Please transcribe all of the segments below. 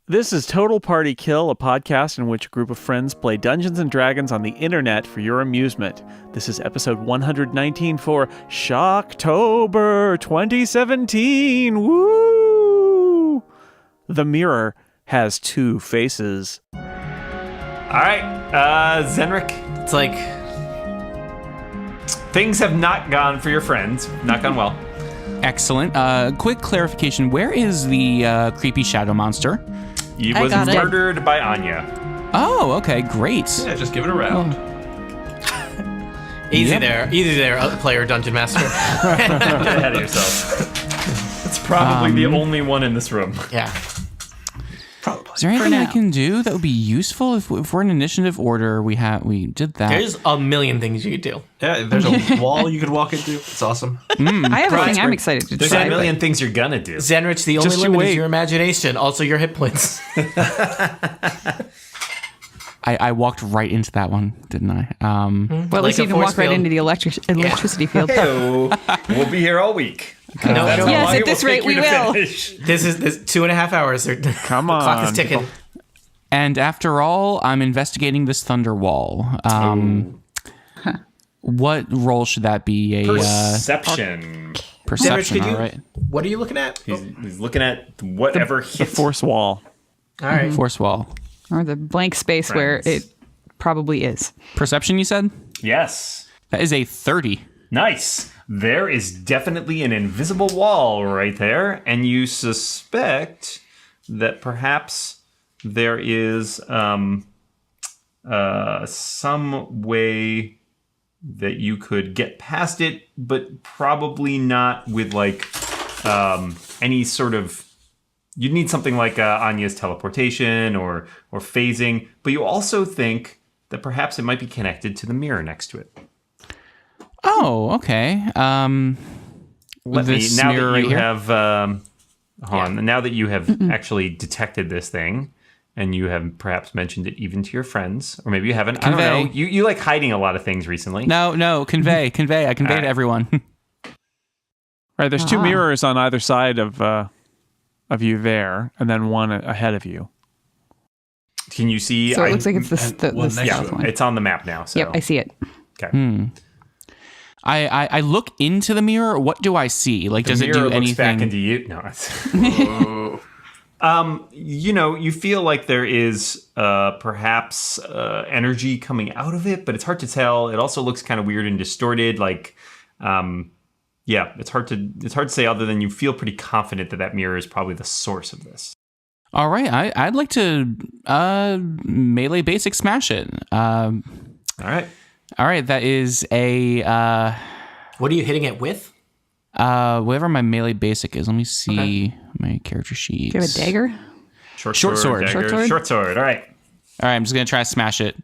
This is Total Party Kill, a podcast in which a group of friends play Dungeons & Dragons on the internet for your amusement. This is episode 119 for Shocktober 2017. Woo! The mirror has two faces. All right, Zenrik, it's like things have not gone for your friends, not gone well. Excellent. Quick clarification. Where is the creepy shadow monster? He was murdered by Anya. Oh, okay. Great. Yeah, just give it a round. Easy there, player dungeon master. Get ahead of yourself. It's probably the only one in this room. Yeah. Probably. Is there anything I can do that would be useful if we're in initiative order? We did that. There's a million things you could do. Yeah, there's a wall you could walk into. It's awesome. I have a thing I'm excited to There's try. a million things you're gonna do. Zenrich, the only Just you limit wait. is your imagination, also your hit points. I walked right into that one, didn't I? Well, at Like least a you can force walk right field. into the electricity field. Hello. We'll be here all week. No, That's no. how Yes, long at it this will rate take we you to will. finish. This is 2.5 hours. Come The clock is on, ticking. people. And after all, I'm investigating this thunder wall. What role should that be? A Perception. perception, Zenrich, could you? all right. What are you looking at? He's looking at whatever The hits. force wall. All right. Force wall. Or the blank space where Friends. it probably is. Perception, you said? Yes. That is a 30. Nice. There is definitely an invisible wall right there, and you suspect that perhaps there is some way that you could get past it, but probably not with any sort of. You'd need something like Anya's teleportation or phasing, but you also think that perhaps it might be connected to the mirror next to it. Oh, okay. Let me, this now mirror that right you here? have, hold on, now that you have actually detected this thing, and you have perhaps mentioned it even to your friends, or maybe you haven't, I don't know. Convey. You like hiding a lot of things recently. No, convey. I convey All to right. everyone. Right, there's two mirrors on either side of you there, and then one ahead of you. Can you see? So it looks like it's the one next south to it. one. It's on the map now. So. Yep, I see it. Okay. I look into the mirror. What do I see? Like, does it Mirror do looks anything? back into you. No. You feel like there is perhaps energy coming out of it, but it's hard to tell. It also looks kind of weird and distorted. It's hard to say other than you feel pretty confident that mirror is probably the source of this. All right, I'd like to melee basic smash it. All right. All right, that is a What are you hitting it with? whatever my melee basic is. Let me see my character sheet. Do you have a dagger? Short sword. Dagger, Short sword? Short sword. All right. All right, I'm just gonna try to smash it.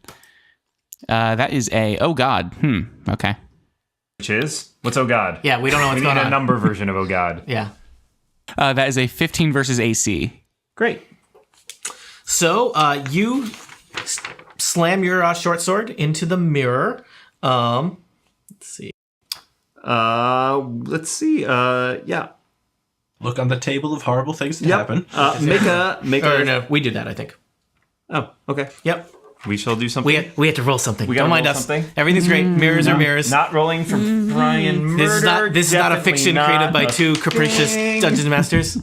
That is a oh god. Okay. Which is what's oh god? Yeah, we don't know what's We need going a on. number version of oh god. Yeah. That is a 15 versus AC. Great. So you slam your short sword into the mirror. Let's see. Let's see. Yeah. Look on the table of horrible things that happen. Make Or a. no, we did that, I think. Oh, okay. Yep. We shall do something. We had to roll something. We gotta Don't mind roll us. something? Everything's great. Mirrors are mirrors. Not rolling for Brian Murder. This is not a Definitely fiction not created by a two capricious thing. dungeon masters.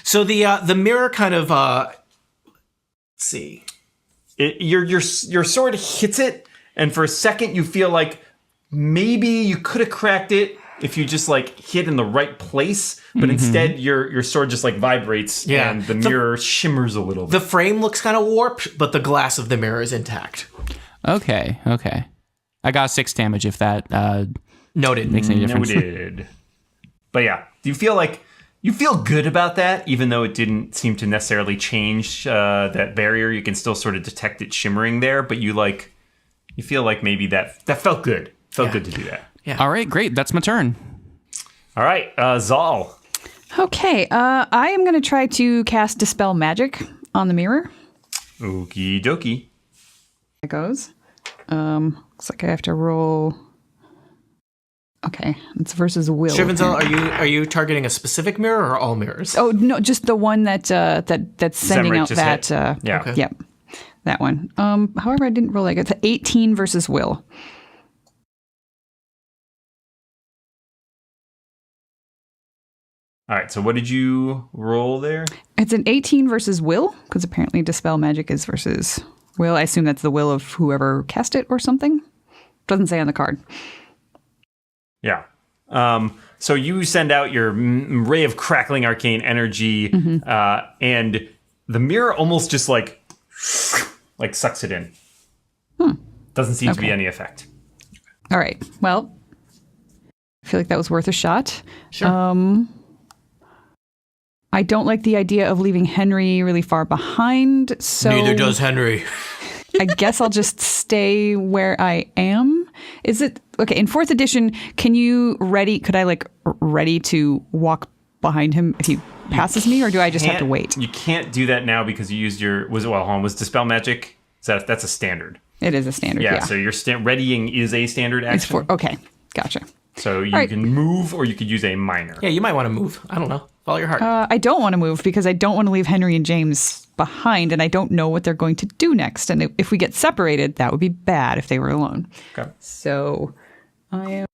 So the mirror kind of let's see. Your sword hits it, and for a second you feel like maybe you could have cracked it if you just like hit in the right place, but instead your sword just like vibrates Yeah. and the mirror shimmers a little The bit. frame looks kind of warped, but the glass of the mirror is intact. Okay. I got 6 damage if that Noted. makes any difference. Noted. But yeah, do you feel like you feel good about that, even though it didn't seem to necessarily change that barrier? You can still sort of detect it shimmering there, but you feel like maybe that felt good. Felt good to do that. All right, great. That's my turn. All right, Zal. Okay, I am going to try to cast Dispel Magic on the mirror. Okie dokie. It goes. Looks like I have to roll Okay, it's versus Will. Shrivenzel, are you targeting a specific mirror or all mirrors? Oh no, just the one that's sending Zemric out just that. hit. Yeah. Okay. Yep, that one. However, I didn't roll like it's 18 versus Will. All right, so what did you roll there? It's an 18 versus Will because apparently Dispel Magic is versus Will. I assume that's the will of whoever cast it or something. Doesn't say on the card. Yeah. So you send out your ray of crackling arcane energy, and the mirror almost just like sucks it in. Doesn't seem to be any effect. All right. Well, I feel like that was worth a shot. Sure. I don't like the idea of leaving Henry really far behind, so Neither does Henry. I guess I'll just stay where I am. Is it okay in 4th edition? Could I ready to walk behind him if he passes me, or do I just have to wait? You can't do that now because you used your was Dispel Magic? That's a standard. It is a standard. Yeah. Yeah. So your readying is a standard It's action. okay. Gotcha. So you right. can move, or you could use a minor. Yeah, you might want to move. I don't know. Follow your heart. I don't want to move because I don't want to leave Henry and James behind, and I don't know what they're going to do next. And if we get separated, that would be bad if they were alone. Okay. So I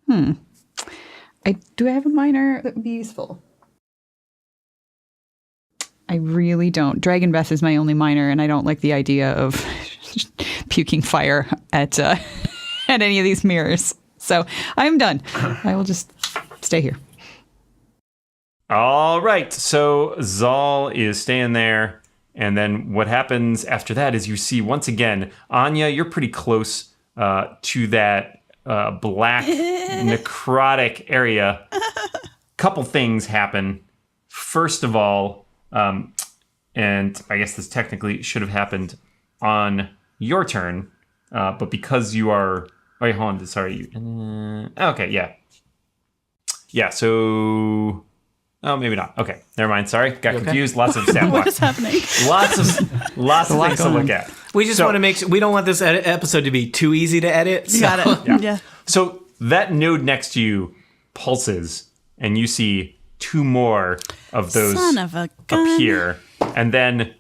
am. Do I have a minor that would be useful? I really don't. Dragon Breath is my only minor, and I don't like the idea of puking fire at at any of these mirrors. So I'm done. I will just stay here. All right, so Zal is staying there, and then what happens after that is you see once again, Anya, you're pretty close to that black necrotic area. Couple things happen. First of all, and I guess this technically should have happened on your turn, but because you are... Wait, hold on, sorry. Okay, yeah. Yeah, so... Oh, maybe not. Okay, never mind. Sorry, got confused. Lots of stat blocks. What is happening? Lots of things to look at. We just want to make sure we don't want this episode to be too easy to edit. So. Got it. Yeah. So that node next to you pulses, and you see 2 more of those Son of a gun. appear, and then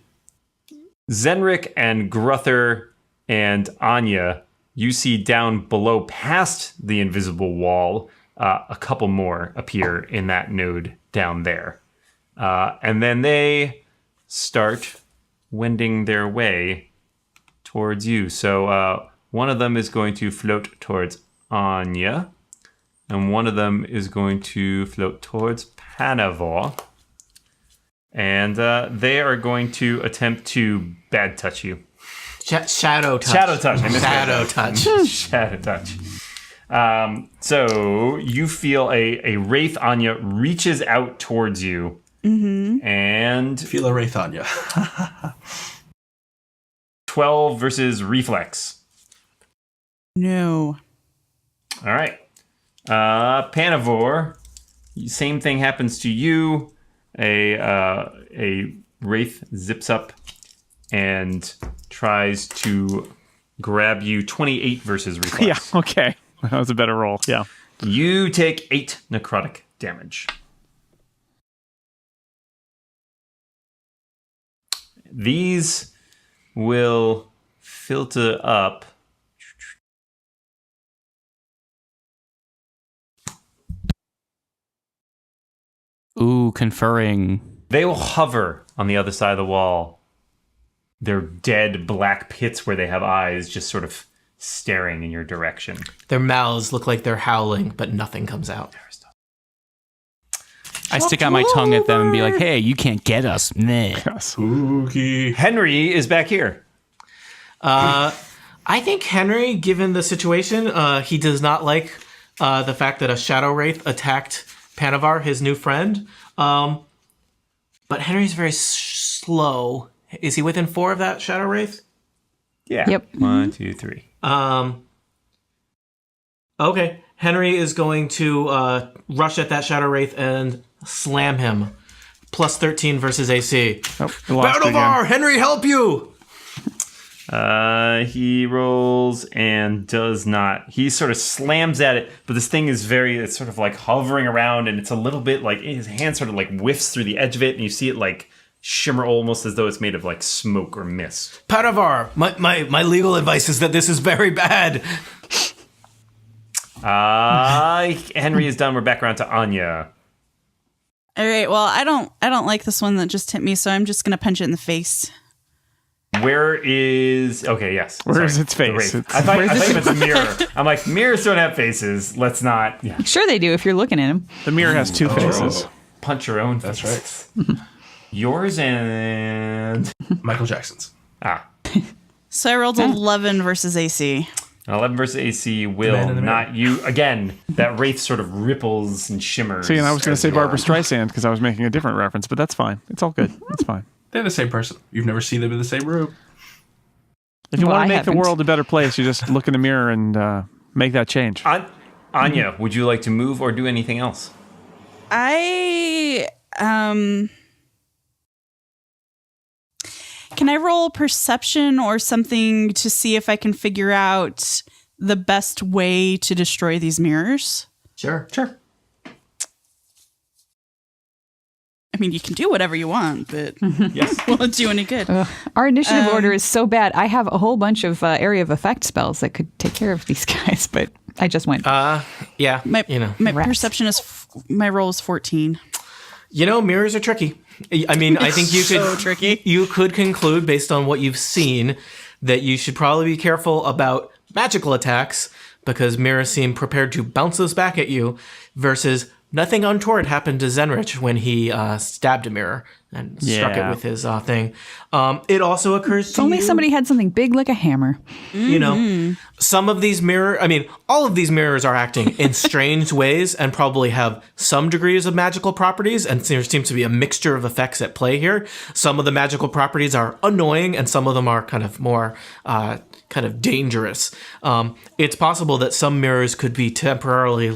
Zenrik and Gruther and Anya, you see down below, past the invisible wall, a couple more appear in that node down there. And then they start wending their way towards you. So one of them is going to float towards Anya, and one of them is going to float towards Panavor. And they are going to attempt to bad touch you. Shadow touch. Shadow touch. I missed Shadow that. touch. Shadow touch. So you feel a wraith Anya reaches out towards you, and Feel a wraith on you. 12 versus reflex. No. All right. Panavor, same thing happens to you. A wraith zips up and tries to grab you. 28 versus reflex. Yeah, okay. That was a better roll. Yeah. You take 8 necrotic damage. These will filter up. Ooh, conferring. They will hover on the other side of the wall. They're dead black pits where they have eyes just sort of staring in your direction. Their mouths look like they're howling, but nothing comes out. I stick out my tongue at them and be like, hey, you can't get us. Meh. Spooky. Henry is back here. I think Henry, given the situation, he does not like the fact that a Shadow Wraith attacked Panavar, his new friend. But Henry's very slow. Is he within 4 of that Shadow Wraith? Yeah. Yep. 1, 2, 3. Okay. Henry is going to rush at that Shadow Wraith and slam him. Plus 13 versus AC. Oh, we lost it again. Panavar, Henry, help you! He rolls and does not. He sort of slams at it, but this thing is it's sort of like hovering around, and it's a little bit like his hand sort of like whiffs through the edge of it, and you see it like shimmer almost as though it's made of like smoke or mist. Panavar, my legal advice is that this is very bad. Henry is done. We're back around to Anya. All right. Well, I don't like this one that just hit me, so I'm just gonna punch it in the face. Where is... Okay, yes. Where's its The face? wraith. I thought it was a mirror. I'm like, mirrors don't have faces. Let's not... Yeah. Sure they do if you're looking at them. The mirror has two faces. Punch your own That's face. Yours and... Michael Jackson's. So I rolled 11 versus AC. 11 versus AC Man will in the not you... Again, that wraith sort of ripples and shimmers. See, and I was going to as say you Barbara are. Streisand because I was making a different reference, but that's fine. It's all good. It's fine. They're the same person. You've never seen them in the same room. If you Well, want to I make the haven't. world a better place, you just look in the mirror and make that change. Anya, would you like to move or do anything else? I can I roll perception or something to see if I can figure out the best way to destroy these mirrors? Sure. I mean, you can do whatever you want, but Yes. will it do any good? Our initiative order is so bad. I have a whole bunch of area of effect spells that could take care of these guys, but I just went. Yeah. My Rats. perception is my roll is 14. Mirrors are tricky. I mean, I think you could so tricky. You could conclude based on what you've seen that you should probably be careful about magical attacks because mirrors seem prepared to bounce those back at you versus nothing untoward happened to Zenrich when he stabbed a mirror and struck it Yeah. with his thing. It also occurs to If only you, somebody had something big like a hammer. you know, some of these all of these mirrors are acting in strange ways and probably have some degrees of magical properties. And there seems to be a mixture of effects at play here. Some of the magical properties are annoying and some of them are kind of more kind of dangerous. It's possible that some mirrors could be temporarily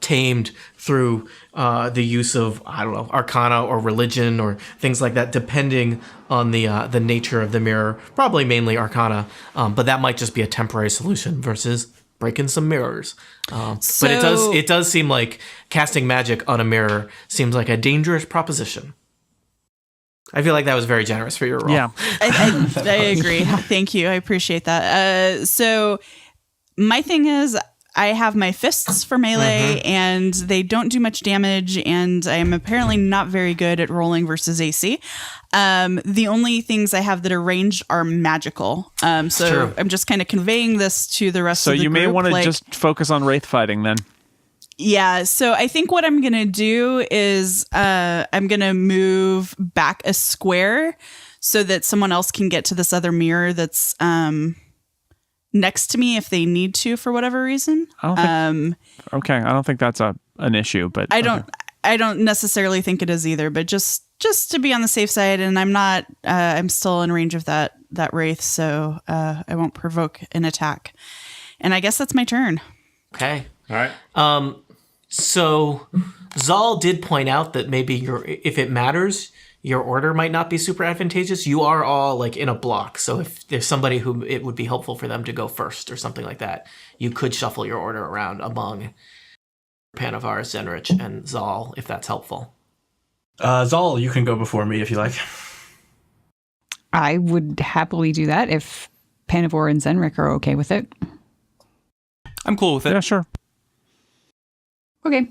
tamed through the use of, I don't know, arcana or religion or things like that, depending on the nature of the mirror. Probably mainly arcana, but that might just be a temporary solution versus breaking some mirrors. But it does seem like casting magic on a mirror seems like a dangerous proposition. I feel like that was very generous for your role. Yeah. I agree. Thank you. I appreciate that. So my thing is I have my fists for melee and they don't do much damage and I am apparently not very good at rolling versus AC. The only things I have that are ranged are magical. So True. I'm just kind of conveying this to the rest So of the you group. may want to like- just focus on wraith fighting then. Yeah, so I think what I'm going to do is I'm going to move back a square so that someone else can get to this other mirror that's next to me if they need to for whatever reason. I don't think, okay, I don't think that's an issue, but I okay. don't necessarily think it is either, but just to be on the safe side, and I'm still in range of that wraith, so I won't provoke an attack. And I guess that's my turn. Okay. All right. So Zal did point out that maybe if it matters, your order might not be super advantageous. You are all like in a block. So if there's somebody who it would be helpful for them to go first or something like that, you could shuffle your order around among Panavar, Zenrich, and Zal if that's helpful. Zal, you can go before me if you like. I would happily do that if Panavor and Zenrik are okay with it. I'm cool with it. Yeah, sure. Okay.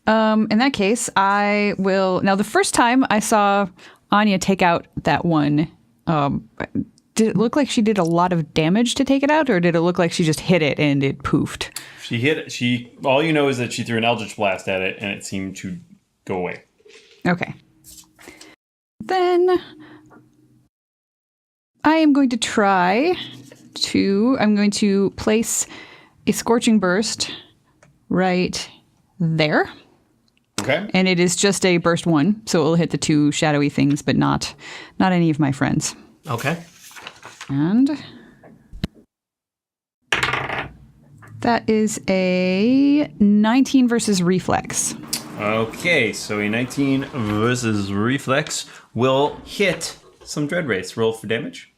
In that case, I will. Now, the first time I saw Anya take out that one, did it look like she did a lot of damage to take it out, or did it look like she just hit it and it poofed? She hit it. All you know is that she threw an Eldritch Blast at it and it seemed to go away. Okay. Then I am going to I'm going to place a Scorching Burst right there. Okay. And it is just a burst 1, so it will hit the 2 shadowy things, but not any of my friends. Okay. And that is a 19 versus reflex. Okay, so a 19 versus Reflex will hit some Dread Wraiths. Roll for damage.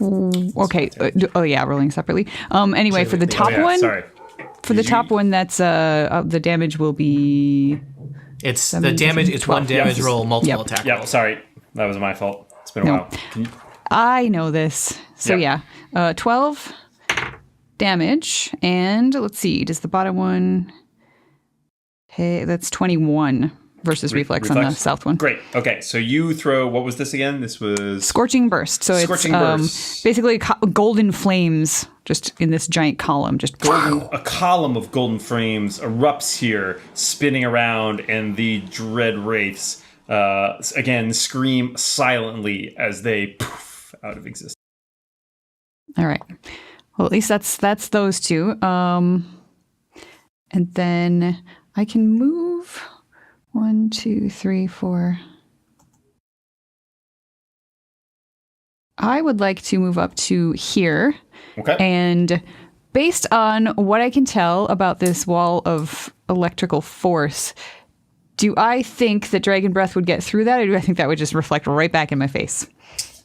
Okay. Oh yeah, rolling separately. Anyway, for the top one, Sorry. for the top one, that's the damage will be. It's the damage. It's 1 damage roll, multiple attack Yeah, rolls. sorry. That was my fault. It's been a No. while. Can you- I know this. So Yeah. 12 damage, and let's see. Does the bottom one? Hey, that's 21 versus reflex on the south one. Great. Okay, so you throw. What was this again? This was Scorching burst. So Scorching it's burst. basically golden flames just in this giant column. Just a column of golden flames erupts here, spinning around, and the dread wraiths again scream silently as they poof out of existence. All right. Well, at least that's those two. And then I can move 1, 2, 3, 4. I would like to move up to here. Okay. And based on what I can tell about this wall of electrical force, do I think that Dragon Breath would get through that, or do I think that would just reflect right back in my face?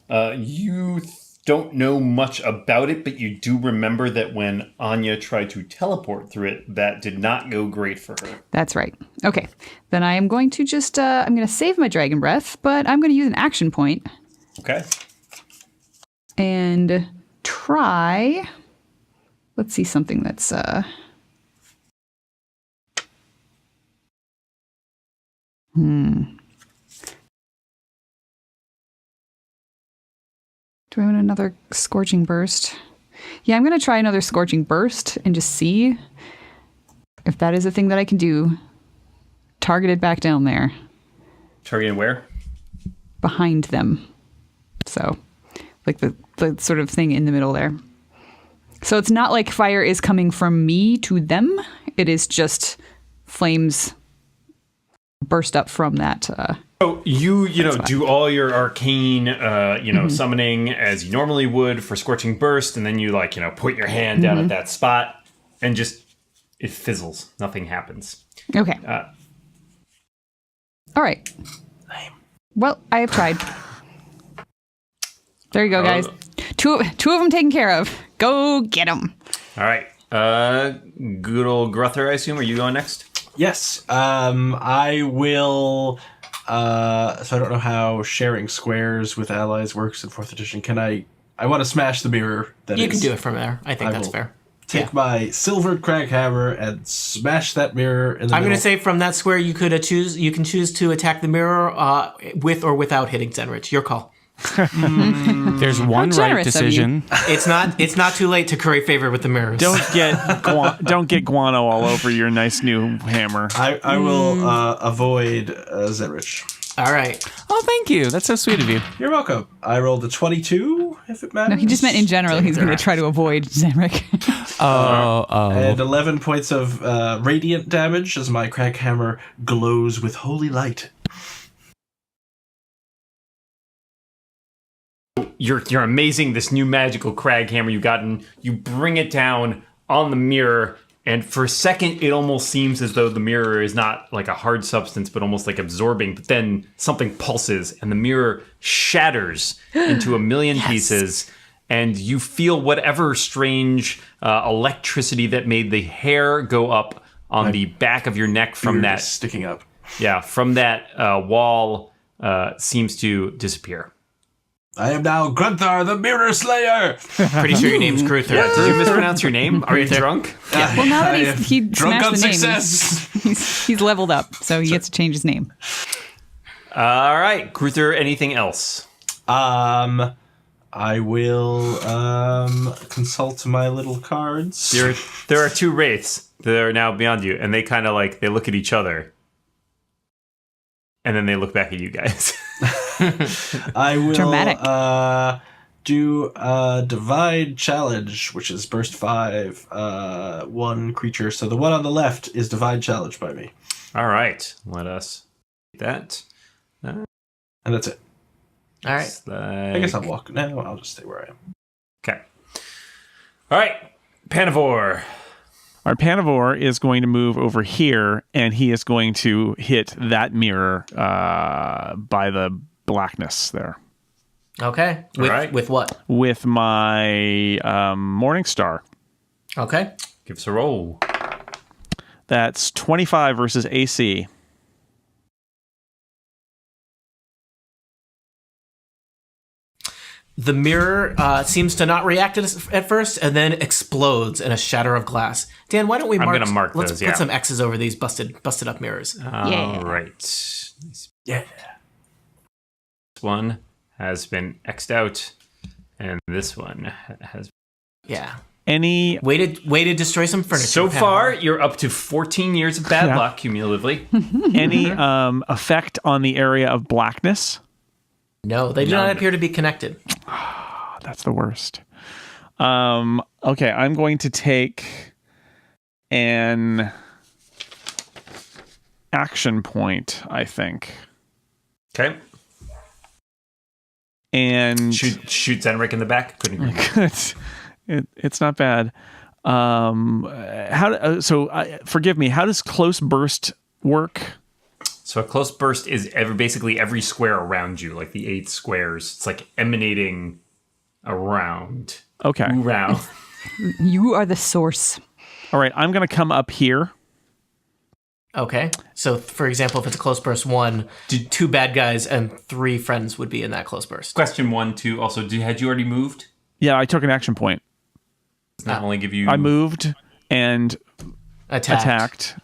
You don't know much about it, but you do remember that when Anya tried to teleport through it, that did not go great for her. That's right. Okay. Then I am going to just, I'm going to save my Dragon Breath, but I'm going to use an action point Okay. and try, let's see something that's, Do I want another Scorching Burst? Yeah, I'm going to try another Scorching Burst and just see if that is a thing that I can do. Targeted back down there, Targeting where? behind them. So, like the sort of thing in the middle there. So it's not like fire is coming from me to them. It is just flames burst up from that. So you do all your arcane, summoning as you normally would for Scorching Burst, and then you put your hand down at that spot, and just it fizzles. Nothing happens. Okay. All right. Well, I have tried. There you go, guys. Two of them taken care of. Go get them. All right. Good old Gruther, I assume. Are you going next? Yes. I will. So I don't know how sharing squares with allies works in 4th edition. Can I want to smash the mirror. You can do it from there. I think that's fair. Take my silver crack hammer and smash that mirror in the I'm middle. going to say from that square you could choose. You can choose to attack the mirror with or without hitting Zenrich. Your call. There's one right generous of you. decision. It's not too late to curry favor with the mirrors. Don't get guano all over your nice new hammer. I will avoid Zenrich. All right. Oh, thank you. That's so sweet of you. You're welcome. I rolled a 22, if it matters. No, he just meant in general. He's going to try to avoid Zemric. And 11 points of radiant damage as my crack hammer glows with holy light. You're amazing. This new magical crag hammer you've gotten. You bring it down on the mirror, and for a second, it almost seems as though the mirror is not like a hard substance, but almost like absorbing. But then something pulses, and the mirror shatters into a million pieces. And you feel whatever strange electricity that made the hair go up on the back of your neck from Beard that is sticking up. Yeah, from that wall seems to disappear. I am now Grunthar, the Mirror Slayer. Pretty sure your name's Gruther. Yeah, did you mispronounce your name? Are you drunk? Well, now that he Drunk smashed on the name, success. he's leveled up, so he gets to change his name. All right, Gruther, anything else? I will consult my little cards. There are two wraiths that are now beyond you, and they kind of like, they look at each other. And then they look back at you guys. I will Dramatic. Do a Divide Challenge, which is burst 5, one creature. So the one on the left is Divide Challenge by me. All right, let us do that. And that's it. All right. I guess I'll walk. No, I'll just stay where I am. Okay. All right, Panavor. Our Panavor is going to move over here, and he is going to hit that mirror by the blackness there. Okay. With what? with my Morning Star. Okay. Give us a roll. That's 25 versus AC. The mirror seems to not react at first, and then explodes in a shatter of glass. Dan, why don't we mark? gonna mark let's those, put yeah. some X's over these busted up mirrors. All right. Yeah. This one has been X'd out, and this one has. Yeah. Any Way to destroy some furniture. So Pam. far, you're up to 14 years of bad Yeah. luck cumulatively. any effect on the area of blackness? No, they do not None. appear to be connected. That's the worst. Okay, I'm going to take an action point, I think. Okay. And Shoot Zenrik in the back. Couldn't hear you. it's not bad. Forgive me. How does close burst work? So a close burst is basically every square around you, like the 8 squares. It's like emanating around. Okay. Around. You are the source. All right. I'm going to come up here. Okay. So, for example, if it's a close burst 1, 2 bad guys and 3 friends would be in that close burst. Question 1, 2. Also, had you already moved? Yeah, I took an action point. Does not only give you. I moved and Attacked. attacked.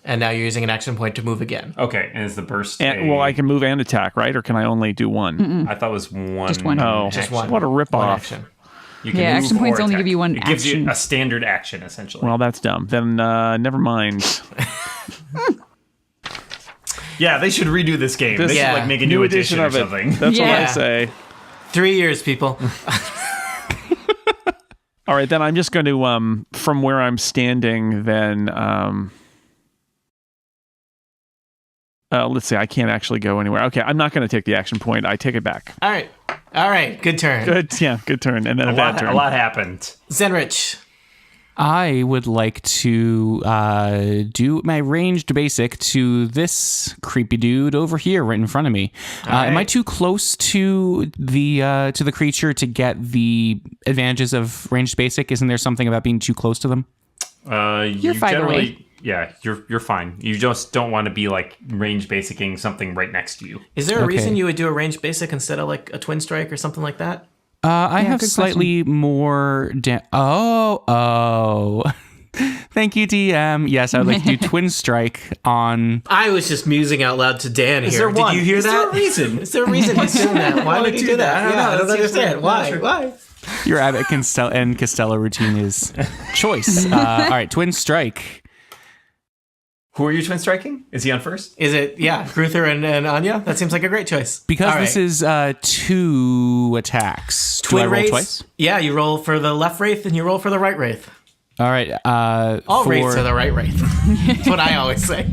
And now you're using an action point to move again. Okay, and is the burst? And, well, I can move and attack, right? Or can I only do one? I thought it was one. Just one. Oh, Just one. what a One ripoff. action. You can Yeah, move action points or only attack. give you one It gives action. you a standard action, essentially. Well, that's dumb. Then never mind. yeah, they should redo this game. They should Yeah. like make a new edition or of it. something. That's what I Yeah. say. 3 years, people. All right, then I'm just going to, from where I'm standing, then, let's see, I can't actually go anywhere. Okay, I'm not going to take the action point. I take it back. All right. Good turn. Good, yeah, good turn. And then a bad turn. A lot happened. Zenrich. I would like to do my ranged basic to this creepy dude over here, right in front of me. Am I too close to the creature to get the advantages of ranged basic? Isn't there something about being too close to them? You're fine away. Yeah, you're fine. You just don't want to be like range basicing something right next to you. Is there a Okay. reason you would do a ranged basic instead of like a twin strike or something like that? I have good slightly more. Oh. Thank you, DM. Yes, I would like to do Twin Strike on. I was just musing out loud to Dan here. there one? Did you hear Is that? there a reason? Is there a reason he's doing that? Why would he do that? I don't understand. Why? Your Abbott and Costello routine is choice. All right, Twin Strike. Who are you twin striking? Is he on first? Is it, Gruther and Anya? That seems like a great choice. Because All this right. is 2 attacks. Do I Twin roll wraiths. twice? Yeah, you roll for the left wraith and you roll for the right wraith. All right. All wraiths are the right wraith. That's what I always say.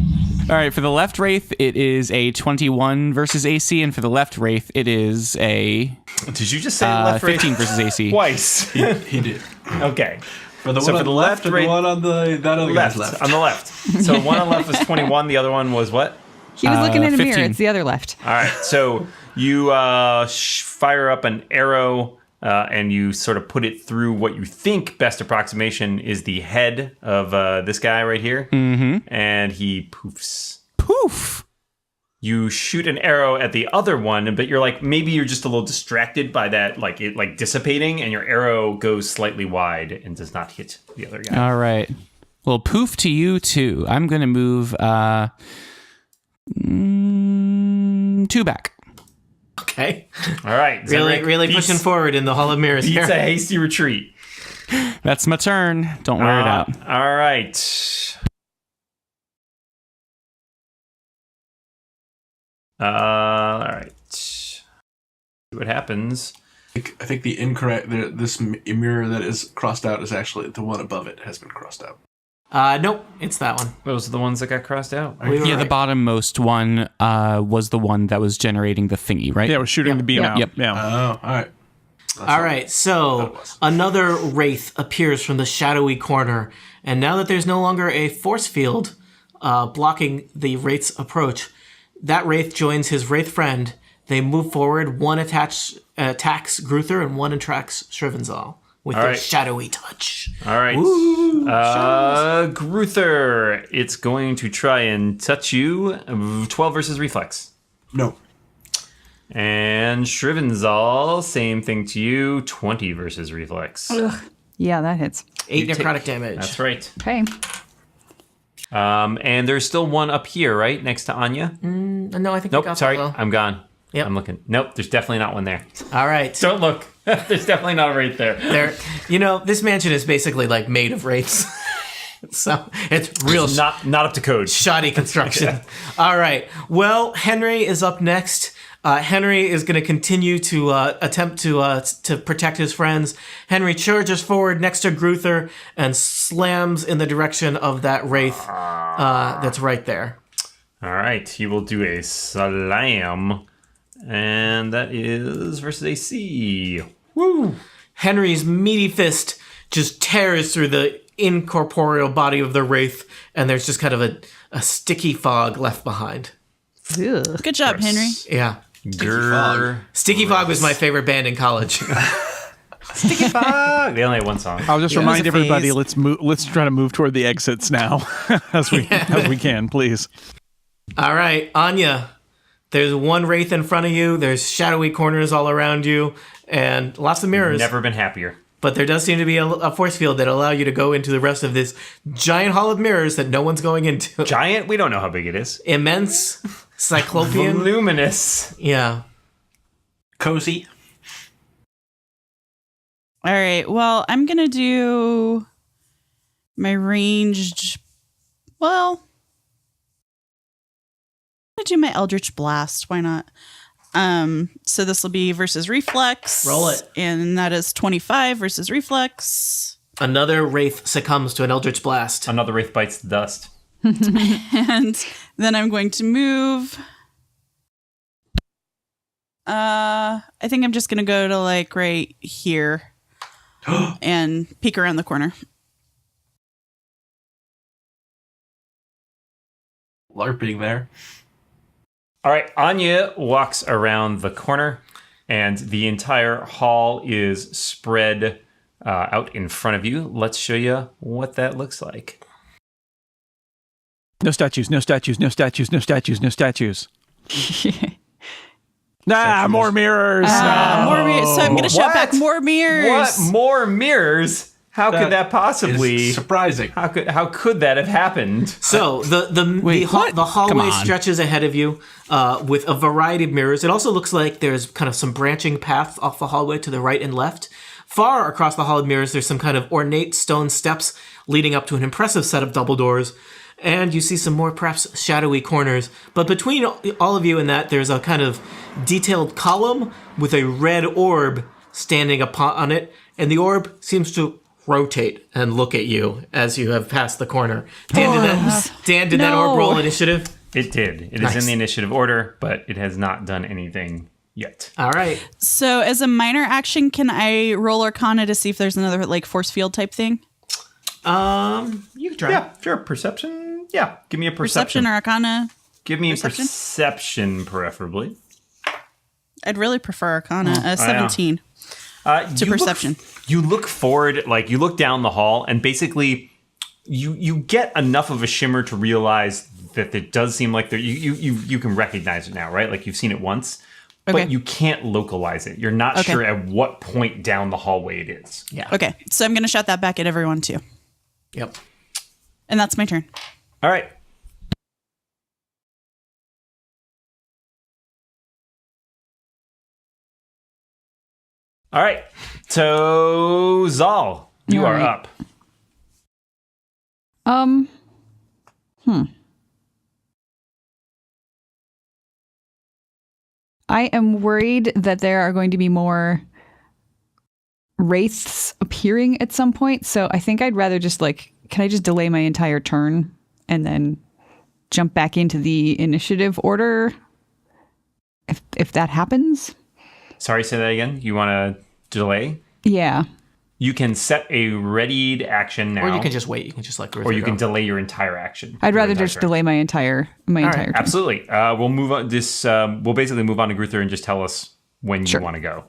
All right, for the left Wraith, it is a 21 versus AC, and for the left Wraith, it is a Did you just say left 15 versus AC. twice? He did. Okay. For the So one for on the the left, left, and right- the one on that other Left, guy's left. on the left. So one on the left was 21. The other one was what? He was looking in a mirror. 15. It's the other left. All right. So you fire up an arrow and you sort of put it through what you think best approximation is the head of this guy right here. Mm-hmm. And he poofs. Poof! You shoot an arrow at the other one, but you're like, maybe you're just a little distracted by that, like it like dissipating, and your arrow goes slightly wide and does not hit the other guy. All right. Well, poof to you, too. I'm going to move 2 back. Okay. All right. Zenrik Really beats- pushing forward in the Hall of Mirrors Beats here. a hasty retreat. That's my turn. Don't wear it out. All right. All right. See what happens. I think the incorrect this mirror that is crossed out is actually the one above it has been crossed out. Nope, it's that one. Those are the ones that got crossed out. We were Yeah, the right. bottommost one was the one that was generating the thingy, right? Yeah, we're shooting the beam out. Yep. Yeah. Oh, all right. All right, so another wraith appears from the shadowy corner, and now that there's no longer a force field blocking the wraith's approach, that wraith joins his wraith friend. They move forward. One attached attacks Gruther and one attacks Shrivenzal with their right. shadowy touch. All right. Gruther, it's going to try and touch you. 12 versus reflex. No. And Shrivenzal, same thing to you. 20 versus reflex. Yeah, that hits. 8 necrotic damage. That's right. Okay. And there's still one up here, right? Next to Anya? No, I think I Nope, got sorry. that well. I'm gone. Yep. I'm looking. Nope, there's definitely not one there. All right. Don't look. There's definitely not a right there. There, this mansion is basically like made of wraiths. So it's real Not up to code. shoddy construction. All right. Well, Henry is up next. Henry is going to continue to attempt to protect his friends. Henry charges forward next to Gruther and slams in the direction of that wraith that's right there. All right, he will do a slam, and that is versus AC. Woo! Henry's meaty fist just tears through the incorporeal body of the wraith, and there's just kind of a sticky fog left behind. Ugh. Good job, Henry. Yeah. Grr. Sticky Fog was my favorite band in college. Sticky Fog. They only have one song. I'll just Yeah. remind It was a everybody. phase. Let's move. Let's try to move toward the exits now, as we can, please. All right, Anya. There's one wraith in front of you. There's shadowy corners all around you, and lots of mirrors. Never been happier. But there does seem to be a force field that allow you to go into the rest of this giant hall of mirrors that no one's going into. Giant? We don't know how big it is. Immense, cyclopean. Voluminous. Yeah. Cozy. All right. Well, I'm going to do my ranged. Well, I'm going to do my Eldritch Blast. Why not? So this will be versus reflex. Roll it. And that is 25 versus reflex. Another wraith succumbs to an eldritch blast. Another wraith bites the dust. And then I'm going to move. I think I'm just going to go to like right here and peek around the corner. LARPing there. All right, Anya walks around the corner, and the entire hall is spread out in front of you. Let's show you what that looks like. No statues. No statues. No statues. No statues. No statues. Nah, more mirrors. More mirrors. So I'm going to shout What? back more mirrors. What? More mirrors? How could that possibly? Is surprising. How could that have happened? So the what? hallway Come on. stretches ahead of you with a variety of mirrors. It also looks like there's kind of some branching paths off the hallway to the right and left. Far across the hall of mirrors, there's some kind of ornate stone steps leading up to an impressive set of double doors. And you see some more perhaps shadowy corners. But between all of you and that, there's a kind of detailed column with a red orb standing upon it. And the orb seems to rotate and look at you as you have passed the corner. Dan, did that orb roll initiative? It did. It is Nice. in the initiative order, but it has not done anything yet. All right. So as a minor action, can I roll Arcana to see if there's another like force field type thing? You can try. Yeah, sure. Perception. Yeah, give me a Perception perception. or Arcana? Give me perception? perception, preferably. I'd really prefer Arcana. 17 to You perception. You look forward, like you look down the hall, and basically, you get enough of a shimmer to realize that it does seem like you can recognize it now, right? Like you've seen it once, Okay. but you can't localize it. You're not Okay. sure at what point down the hallway it is. Yeah. Okay, so I'm going to shout that back at everyone too. Yep. And that's my turn. All right. All right. So Zal, you All are right. up. I am worried that there are going to be more wraiths appearing at some point. So I think I'd rather just can I just delay my entire turn and then jump back into the initiative order if that happens? Sorry, say that again. You want to delay? Yeah. You can set a readied action now. Or you can just wait. You can just let Gruther or you go. can delay your entire action. I'd Your rather entire just turn. delay my entire turn. Absolutely. We'll move on. We'll basically move on to Gruther and just tell us when you want to go.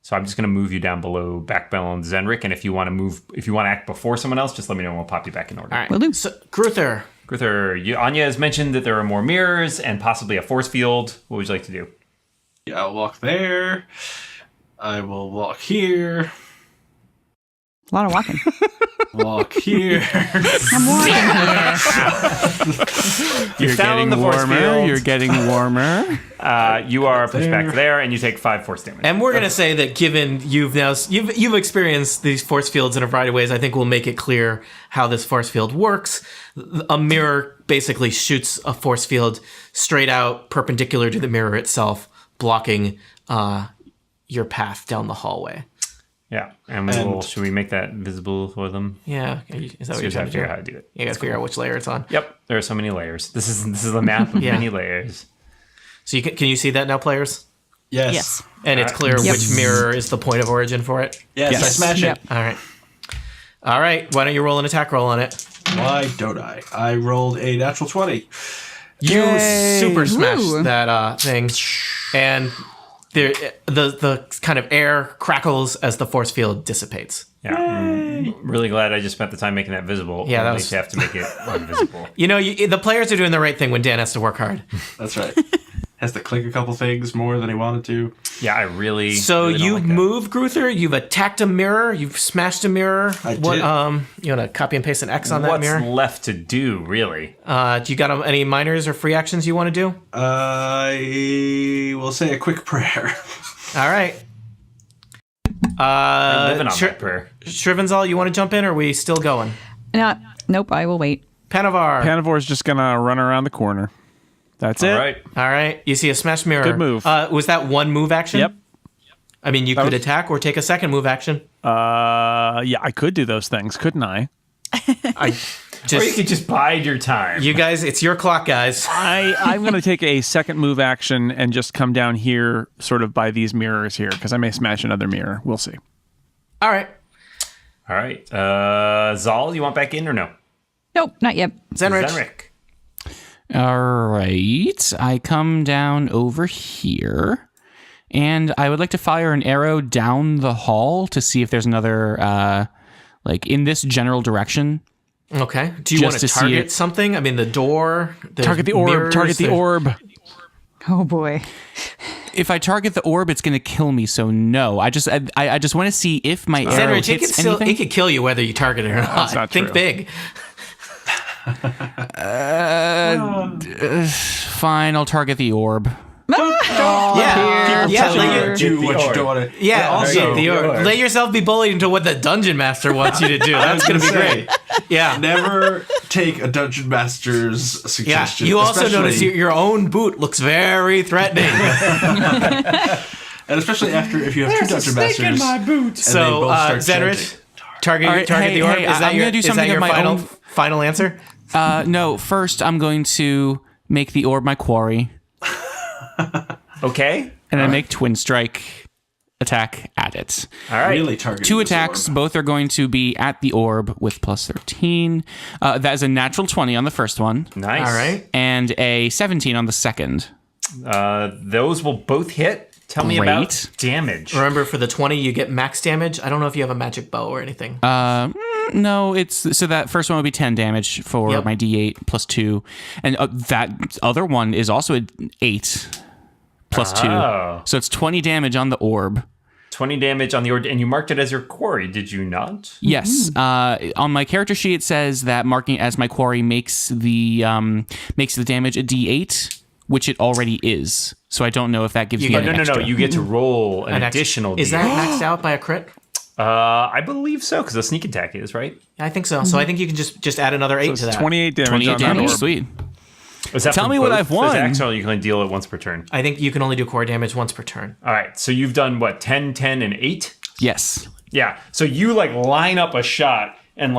So I'm just going to move you down below Backbell and Zenrik, and if you want to act before someone else, just let me know and we'll pop you back in order. All right. Will do. So, Gruther. Gruther, Anya has mentioned that there are more mirrors and possibly a force field. What would you like to do? Yeah, I'll walk there. I will walk here. A lot of walking. Walk here. I'm walking here. You You're found getting the force warmer. field. You're getting warmer. You are pushed back there, and you take 5 force damage. And we're gonna say that given you've experienced these force fields in a variety of ways, I think we'll make it clear how this force field works. A mirror basically shoots a force field straight out, perpendicular to the mirror itself, blocking your path down the hallway. Yeah, and should we make that visible for them? Yeah, is that So what you you're have trying to to figure do? out how to do it. You gotta figure out which layer it's on. Yep, there are so many layers. This is a map of Yeah. many layers. So can you see that now, players? Yes. Yes. And it's clear Yep. which mirror is the point of origin for it. Yes, I smash Yep. it. All right. All right. Why don't you roll an attack roll on it? Why don't I? I rolled a natural 20. You Yay. super smash Woo. that thing, and the kind of air crackles as the force field dissipates. Yeah, I'm really glad I just spent the time making that visible. Yeah, that Only was- to have to make it invisible. You know, the players are doing the right thing when Dan has to work hard. That's right. Has to click a couple things more than he wanted to. Yeah, I really. So really don't you've like that. moved, Gruther. You've attacked a mirror. You've smashed a mirror. I What? did. You want to copy and paste an X on that What's mirror? left to do, really? Do you got any minors or free actions you want to do? I will say a quick prayer. All right. I'm living on that prayer. Shrivenzal, you want to jump in, or are we still going? Nope, I will wait. Panavar. Panavor's just gonna run around the corner. That's it. All right. All right. You see a smash mirror. Good move. Was that one move action? Yep. I mean, you could attack or take a second move action. Yeah, I could do those things, couldn't I? I Or you could just bide your time. you guys, it's your clock, guys. I'm going to take a second move action and just come down here, sort of by these mirrors here, because I may smash another mirror. We'll see. All right. All right. Zal, you want back in or no? Nope, not yet. Zenrich. Zenrik. All right. I come down over here, and I would like to fire an arrow down the hall to see if there's another, in this general direction. Okay. Do you Just want to to see target it. something? I mean, the door. Target the orb. Target the orb. Oh boy. If I target the orb, it's going to kill me. So no. I just want to see if my arrow Zenrich, hits anything. it could kill you whether you target it or not. not Think true. big. Fine, I'll target the orb. Yeah. Yeah. Here. Do what you don't want to. Yeah, also, also, let yourself be bullied into what the dungeon master wants you to do. That's going to be great. Yeah. Never take a dungeon master's Yeah. suggestion. You also especially- notice your own boot looks very threatening. and especially after if you have two dungeon masters. And they So, both start Zenrich, chanting. target All right, target the orb. hey, is that I'm your, gonna do is that something your of my final own. final answer? No, first I'm going to make the orb my quarry, Okay. and I make twin strike attack at it. All right. Really targeting 2 this attacks, orb. both are going to be at the orb with plus 13. That is a natural 20 on the first one, Nice. All right. and a 17 on the second. Those will both hit. Tell me about Great. damage. Remember, for the 20, you get max damage. I don't know if you have a magic bow or anything. No, it's so that first one would be 10 damage for Yep. my D8 plus 2, and that other one is also an 8 plus 2. Oh. So it's 20 damage on the orb. 20 damage on the orb, and you marked it as your quarry, did you not? Yes. On my character sheet, it says that marking it as my quarry makes the damage a D8, which it already is. So I don't know if that gives me Oh, an no, extra. you get to roll an Ex- additional Is D8. that maxed out by a crit? I believe so, because a sneak attack is, right? I think so. So I think you can just add another 8 to that. 28 damage 28 on that damage. orb. Sweet. Is that Tell for me what both I've won. attacks, or you can only deal it once per turn? I think you can only do core damage once per turn. All right, so you've done, what, 10, 10, and 8? Yes. Yeah, so you, line up a shot, and,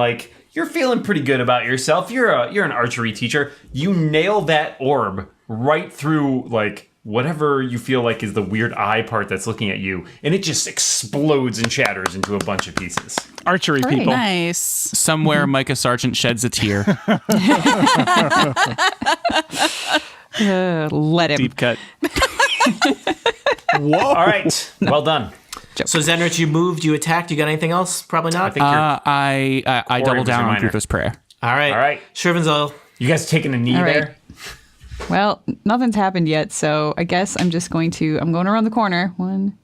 you're feeling pretty good about yourself. You're an archery teacher. You nail that orb right through, whatever you feel like is the weird eye part that's looking at you, and it just explodes and shatters into a bunch of pieces. Archery Great. people. Nice. Somewhere Micah Sargent sheds a tear. Let him. Deep cut. All right, well done. So Zenrich, you moved, you attacked, you got anything else? Probably not. I think you're. I Or it double was a down on minor. Grootho's prayer. All right. All right. Shrivenzel. You guys taking a knee All right. there? Well, nothing's happened yet, so I guess I'm just going to. I'm going around the corner. One.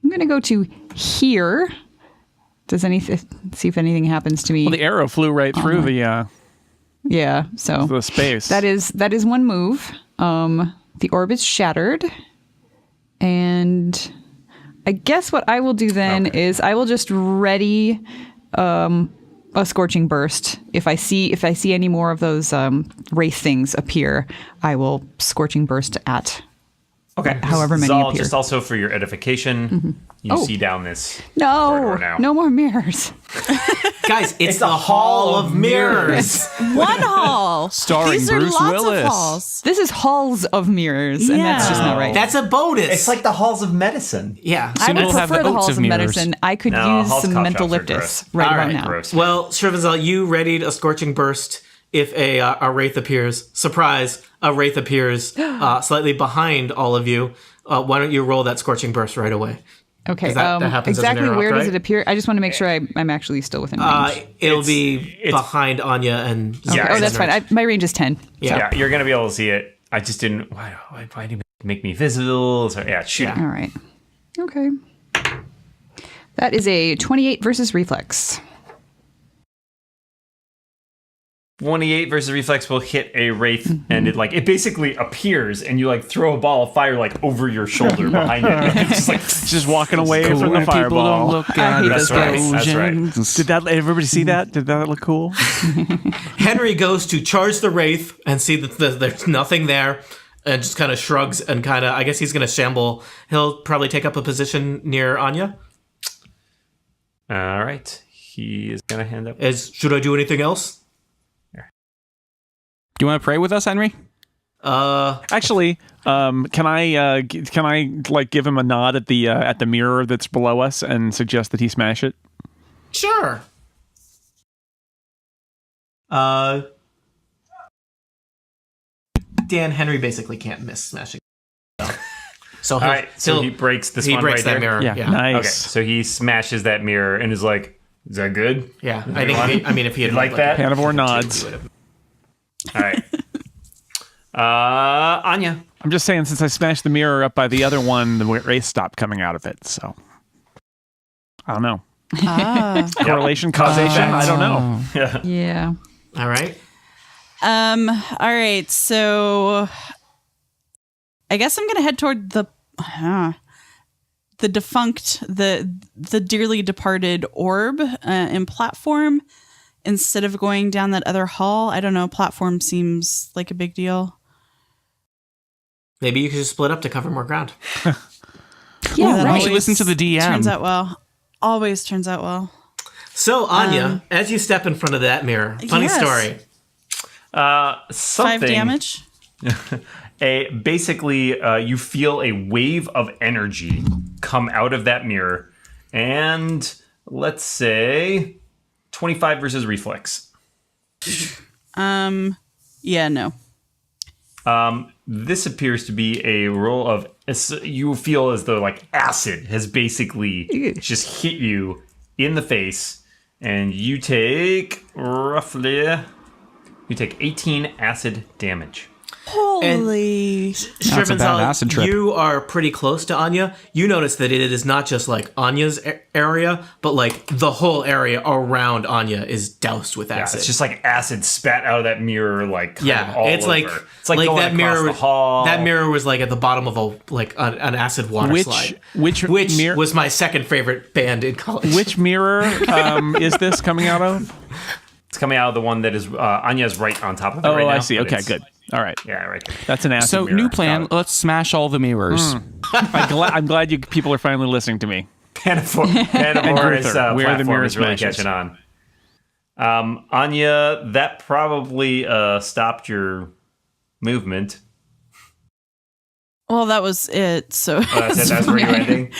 I'm going to go to here. Does see if anything happens to me? Well, the arrow flew right through Yeah, so the space. that is one move. The orb is shattered, and I guess what I will do then is I will just ready a scorching burst. If I see any more of those wraith things appear, I will scorching burst at Okay. however many Zal, appear. just also for your edification, you Oh. see down this. No, corridor now. no more mirrors. Guys, it's the Hall of Mirrors. One hall. Starring These are Bruce lots Willis. of halls. This is halls of mirrors, and that's just not right. That's a bonus. It's like the halls of medicine. yeah. I would we'll have prefer the the oats halls of of mirrors. medicine. I could No, use halls some cough mental shops are lictus gross. right All about right, now. Gross. Well, Shrivenzel, you readied a scorching burst. If a wraith appears, surprise, a wraith appears slightly behind all of you. Why don't you roll that scorching burst right away? Okay, That happens as an exactly interrupt, where does right? it appear? I just want to make sure I'm actually still within range. It'll be behind Anya and Okay. yeah, Oh, that's fine. My range is 10. Yeah. Yeah, you're gonna be able to see it. I just didn't. Why do you make me visible? So, yeah, shoot. Yeah. All right. Okay. That is a 28 versus reflex. 28 versus reflex will hit a wraith, and it basically appears, and you throw a ball of fire over your shoulder behind it. It's just just walking away Cool from the when people don't fireball. look I at hate That's right. That's right. explosions. Did everybody see that? Did that look cool? Henry goes to charge the wraith and see that there's nothing there, and just kind of shrugs and I guess he's gonna shamble. He'll probably take up a position near Anya. all right. He is gonna hand up. Should I do anything else? Do you want to pray with us, Henry? Actually, can I give him a nod at the mirror that's below us and suggest that he smash it? Sure. Dan Henry basically can't miss smashing. So All right. So he breaks this he one breaks right that there? mirror. Yeah, Yeah. nice. Okay. So he smashes that mirror and is like, "Is that good?" Yeah. I mean, if he had You like that? Panavor he nods. would have. All right. Anya. I'm just saying, since I smashed the mirror up by the other one, the wraith stopped coming out of it. So I don't know. Ah. Correlation, causation. I don't know. Yeah. Yeah. All right. All right. So I guess I'm gonna head toward the defunct, the dearly departed orb in platform instead of going down that other hall. I don't know. Platform seems like a big deal. Maybe you could just split up to cover more ground. Yeah, that We right. should listen to the DM. Turns out well. Always turns out well. So Anya, as you step in front of that mirror, funny Yes. story. Something. 5 damage. Basically, you feel a wave of energy come out of that mirror, and let's say 25 versus reflex. Yeah, no. This appears to be a roll of. You feel as though acid has basically just hit you in the face, and you take roughly 18 acid damage. Holy. That's a bad acid trip. You are pretty close to Anya. You notice that it is not just Anya's area, but the whole area around Anya is doused with Yeah, acid. it's just acid spat out of that mirror, all it's over. It's like going that across mirror. the hall. That mirror was at the bottom of an acid water slide. Which mirror was my second favorite band in college. Which mirror is this coming out of? It's coming out of the one that is Anya's right on top of it Oh, right now. I see. but Okay, it's- good. All right. Yeah, right there. That's an acid So, mirror. new plan. Got it. Let's smash all the mirrors. I'm glad you people are finally listening to me. Panavor is Gruther, where the platform mirror is really smashes. catching on. Anya, that probably stopped your movement. Well, that was it. So Oh, that's it. That's where you're ending.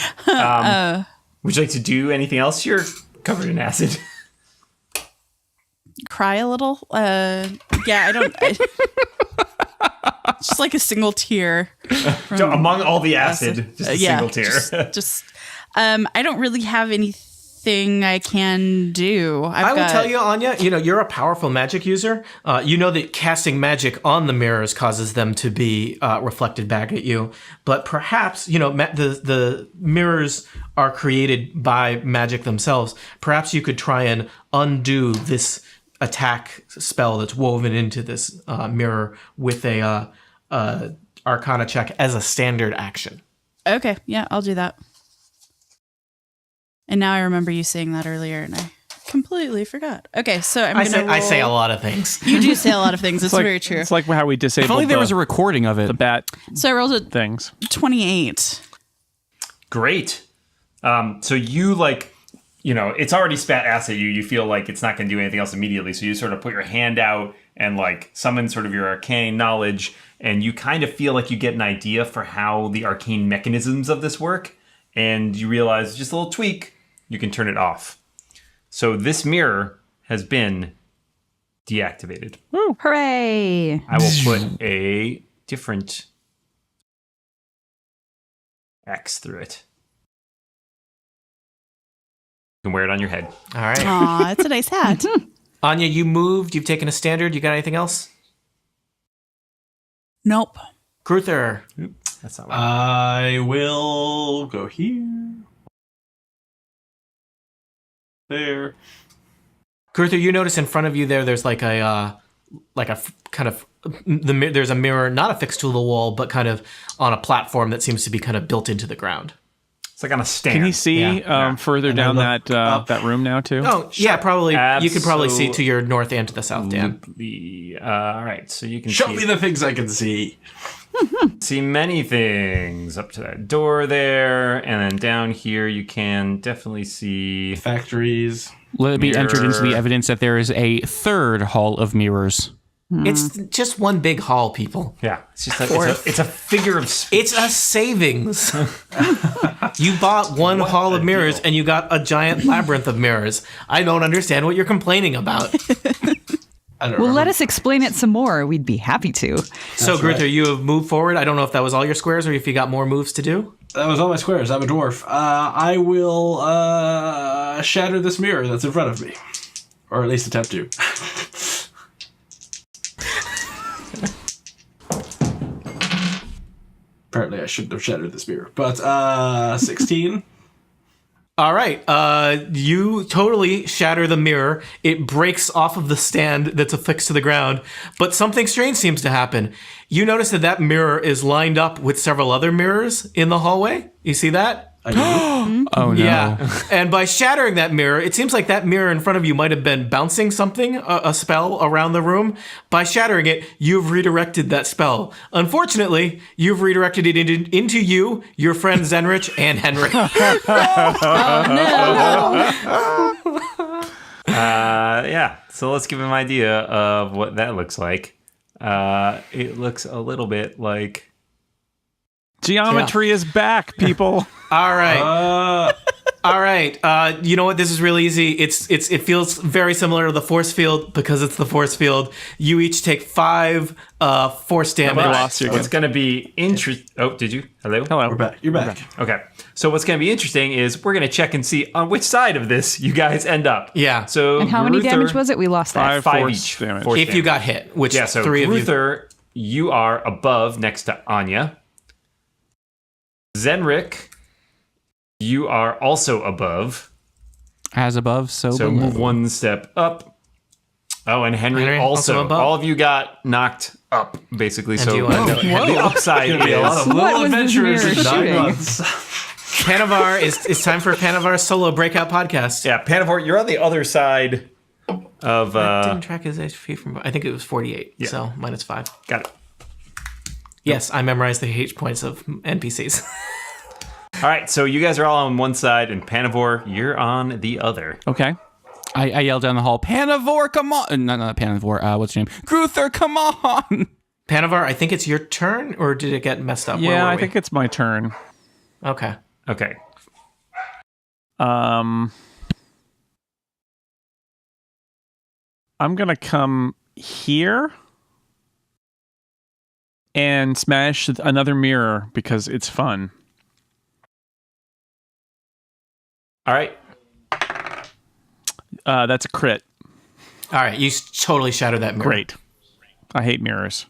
Would you like to do anything else? You're covered in acid. cry a little. Yeah, I don't. Just like a single tear. So among all the acid, just a single tear. Just I don't really have anything I can do. I will tell you, Anya, you're a powerful magic user. You know that casting magic on the mirrors causes them to be reflected back at you. But perhaps, the mirrors are created by magic themselves. Perhaps you could try and undo this attack spell that's woven into this mirror with a Arcana check as a standard action. Okay, yeah, I'll do that. And now I remember you saying that earlier, and I completely forgot. Okay, so I say a lot of things. You do say a lot of things. It's very true. It's like how we disabled If only there was a recording of it. the bat So I rolled a things. 28. Great. So you it's already spat acid at you. You feel like it's not going to do anything else immediately. So you sort of put your hand out and summon sort of your arcane knowledge. And you kind of feel like you get an idea for how the arcane mechanisms of this work. And you realize just a little tweak, you can turn it off. So this mirror has been deactivated. Woo. Hooray! I will put a different X through it. You can wear it on your head. All right. Aw, it's a nice hat. Anya, you moved. You've taken a standard. You got anything else? Nope. Gruther. That's not right. I will go here. There. Gruther, you notice in front of you there's there's a mirror not affixed to the wall, but kind of on a platform that seems to be kind of built into the ground. It's like on a stand. Can he see further And I down look that room now too? Oh, yeah, probably. You could probably see to your north and to the south, Dan. All right, so you can Show me the things I can see. see many things up to that door there, and then down here you can definitely see. Factories. Let it be entered into the Mirror. evidence that there is a third hall of mirrors. It's just one big hall, people. Yeah, it's just it's a figure of speech. It's a savings. You bought one hall of mirrors and you got a giant labyrinth of mirrors. I don't understand what you're complaining about. I don't Well, remember. let us explain it some more. We'd be happy to. So, Gruther, right. you have moved forward. I don't know if that was all your squares or if you got more moves to do. That was all my squares. I'm a dwarf. I will shatter this mirror that's in front of me. Or at least attempt to. Apparently I shouldn't have shattered this mirror. But 16. All right. You totally shatter the mirror. It breaks off of the stand that's affixed to the ground, but something strange seems to happen. You notice that mirror is lined up with several other mirrors in the hallway. You see that? I do. Oh no. Yeah. And by shattering that mirror, it seems like that mirror in front of you might have been bouncing something, a spell around the room. By shattering it, you've redirected that spell. Unfortunately, you've redirected it into you, your friend Zenrich, and Henry. Yeah, so let's give him an idea of what that looks like. It looks a little bit like. Geometry is back, people. All right. All right. You know what? This is really easy. It feels very similar to the force field because it's the force field. You each take 5 force damage. I lost you again. What's going to be interesting? Oh, did you? Hello? Hello. We're back. You're back. Okay. So what's going to be interesting is we're going to check and see on which side of this you guys end up. Yeah. So And how many Gruther- damage was it? We lost that. 5 5 force each. damage. Force If you got hit, which Yeah, so 3 of you. Gruther, you are above next to Anya. Zenrik, you are also above. As above, so So below. move 1 step up. Oh, and Henry also. above. All of you got knocked up, basically. So do you want to the upside Gonna be a lot is of What little was this adventures in mirror 9 shooting? months. Panavar it's time for Panavar's solo breakout podcast. yeah, Panavort, you're on the other side of Didn't track his HP from. I think it was 48. So minus 5. got it. Yes, I memorized the H points of NPCs. All right, so you guys are all on one side, and Panavor, you're on the other. Okay. I yelled down the hall, Panavor, come on! Not Panavor. What's your name? Gruther, come on! Panavar, I think it's your turn, or did it get messed up? Where Yeah, were I we? think it's my turn. Okay. Okay. I'm gonna come here, and smash another mirror because it's fun. All right. That's a crit. All right. You totally shattered that mirror. Great. I hate mirrors.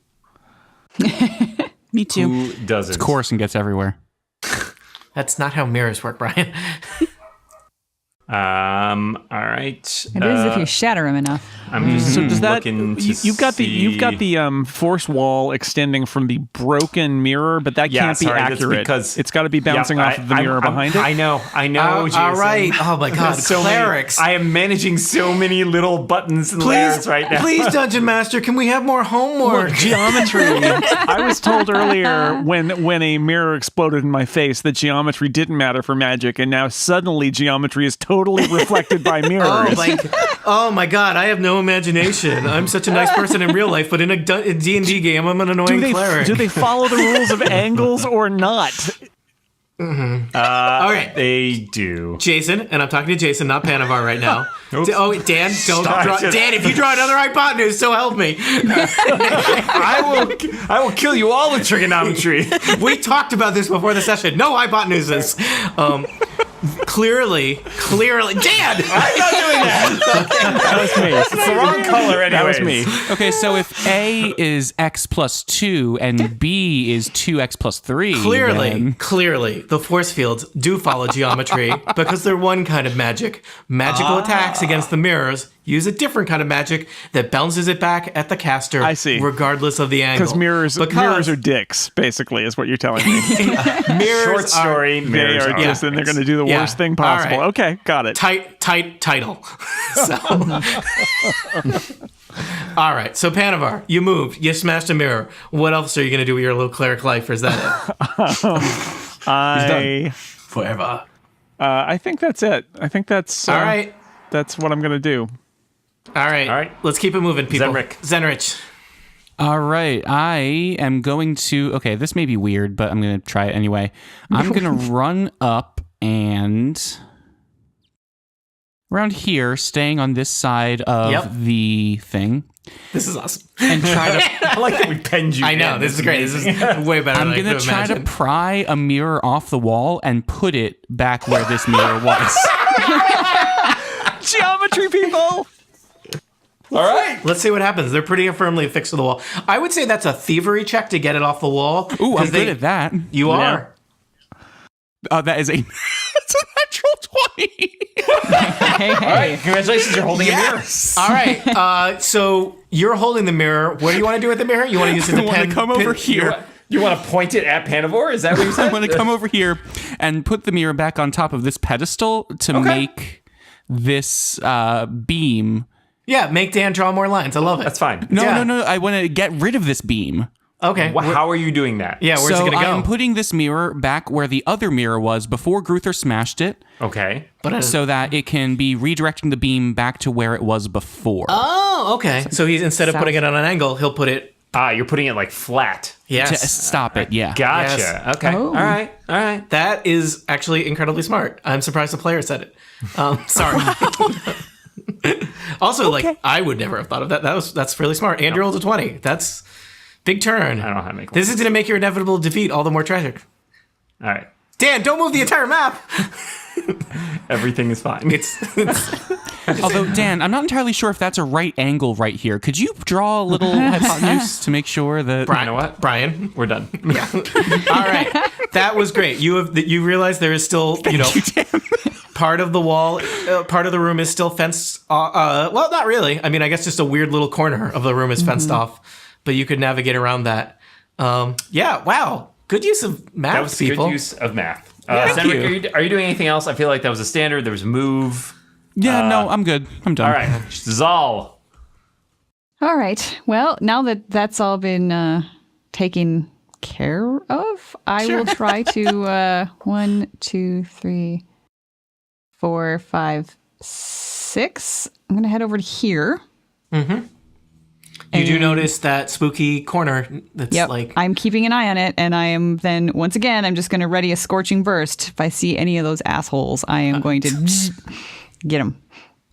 Me too. Who doesn't? Coruscant gets everywhere. That's not how mirrors work, Brian. All right. It is if you shatter him enough. I'm just So does that looking to you've got the force wall extending from the broken mirror, but that Yeah, can't be sorry, that's accurate. because- It's got to be bouncing off of the mirror behind it. I know, Jason. all right. Oh my God. So Clerics. I am managing so many little buttons and layers right now. Please, Dungeon Master, can we have more homework? Geometry. I was told earlier when a mirror exploded in my face that geometry didn't matter for magic, and now suddenly geometry is totally reflected by mirrors. Oh my God! I have no imagination. I'm such a nice person in real life, but in a D&D game, I'm an annoying cleric. Do they follow the rules of angles or not? All right, They do. Jason, and I'm talking to Jason, not Panavar right now. Oops. Dan, don't Stop. draw. Dan, if you draw another hypotenuse, so help me. I will kill you all with trigonometry. We talked about this before the session. No hypotenuses. Clearly, Dan! I'm not doing that. That was me. It's the wrong color anyway. That was me. Okay, so if A is x plus 2 and B is 2x plus 3, Clearly, the force fields do follow geometry because they're one kind of magic. Magical attacks against the mirrors use a different kind of magic that bounces it back at the caster. I see. Regardless of the angle. Because mirrors are dicks, basically, is what you're telling me. mirrors Short story. They mirrors are just, and they're going to do the Yeah. worst thing All possible. right. Okay, got it. tight title. So, all right. So Panavar, you moved. You smashed a mirror. What else are you going to do with your little cleric life? Or is that it? Forever. I think that's it. I think that's All right. That's what I'm going to do. All right. All right. Let's keep it moving, people. Zenrich. All right, I am going to. Okay, this may be weird, but I'm going to try it anyway. I'm going to run up and around here, staying on this side of the thing, This is awesome. and try to. I like that we penned you. I know. in. This is great. This is way better I'm than I going could to try imagine. to pry a mirror off the wall and put it back where this mirror was. Geometry, people! All right. Let's see what happens. They're pretty firmly affixed to the wall. I would say that's a thievery check to get it off the wall. Ooh, I'm 'cause good at that. You are. That is a. That's a natural 20. All right. Congratulations. You're holding a mirror. All right. So you're holding the mirror. What do you want to do with the mirror? You want to use it to I want to come over here. You want to point it at Panavor? Is that what you said? I want to come over here and put the mirror back on top of this pedestal to make this beam. Yeah, make Dan draw more lines. I love it. That's fine. Yeah. No. I want to get rid of this beam. Okay. How are you doing that? Yeah, where's So it going to go? I'm putting this mirror back where the other mirror was before Gruther smashed it, Okay. But so that it can be redirecting the beam back to where it was before. oh, okay. So he's instead of putting it on an angle, he'll put it. You're putting it like flat. Yes. Stop it, yeah. Gotcha. Yes. Okay. Oh. All right. All right. That is actually incredibly smart. I'm surprised the player said it. Sorry. Also, like I would never have thought of that. That's really smart. Andrew rolled a 20. That's big turn. I don't know how to make This is going to make your inevitable defeat all the more tragic. All right. Dan, don't move the entire map. Everything is fine. It's Although, Dan, I'm not entirely sure if that's a right angle right here. Could you draw a little hypotenuse to make sure that... You know what? Brian. We're done. Yeah. All right. That was great. You realize there is still, part of the wall, part of the room is still fenced. Well, not really. I mean, I guess just a weird little corner of the room is fenced off, but you could navigate around that. Yeah. Wow. Good use of math, That was people. good use of math. Thank Zenric, are you doing anything else? I feel like that was a standard. There was move. Yeah, no, I'm good. I'm done. All right. Zal. All right. Well, now that that's all been taken care of, I will try to 1, 2, 3, 4, 5, 6. I'm going to head over to here. You do notice that spooky corner that's Yep. like... I'm keeping an eye on it, and I am then, once again, I'm just going to ready a scorching burst. If I see any of those assholes, I am going to get them.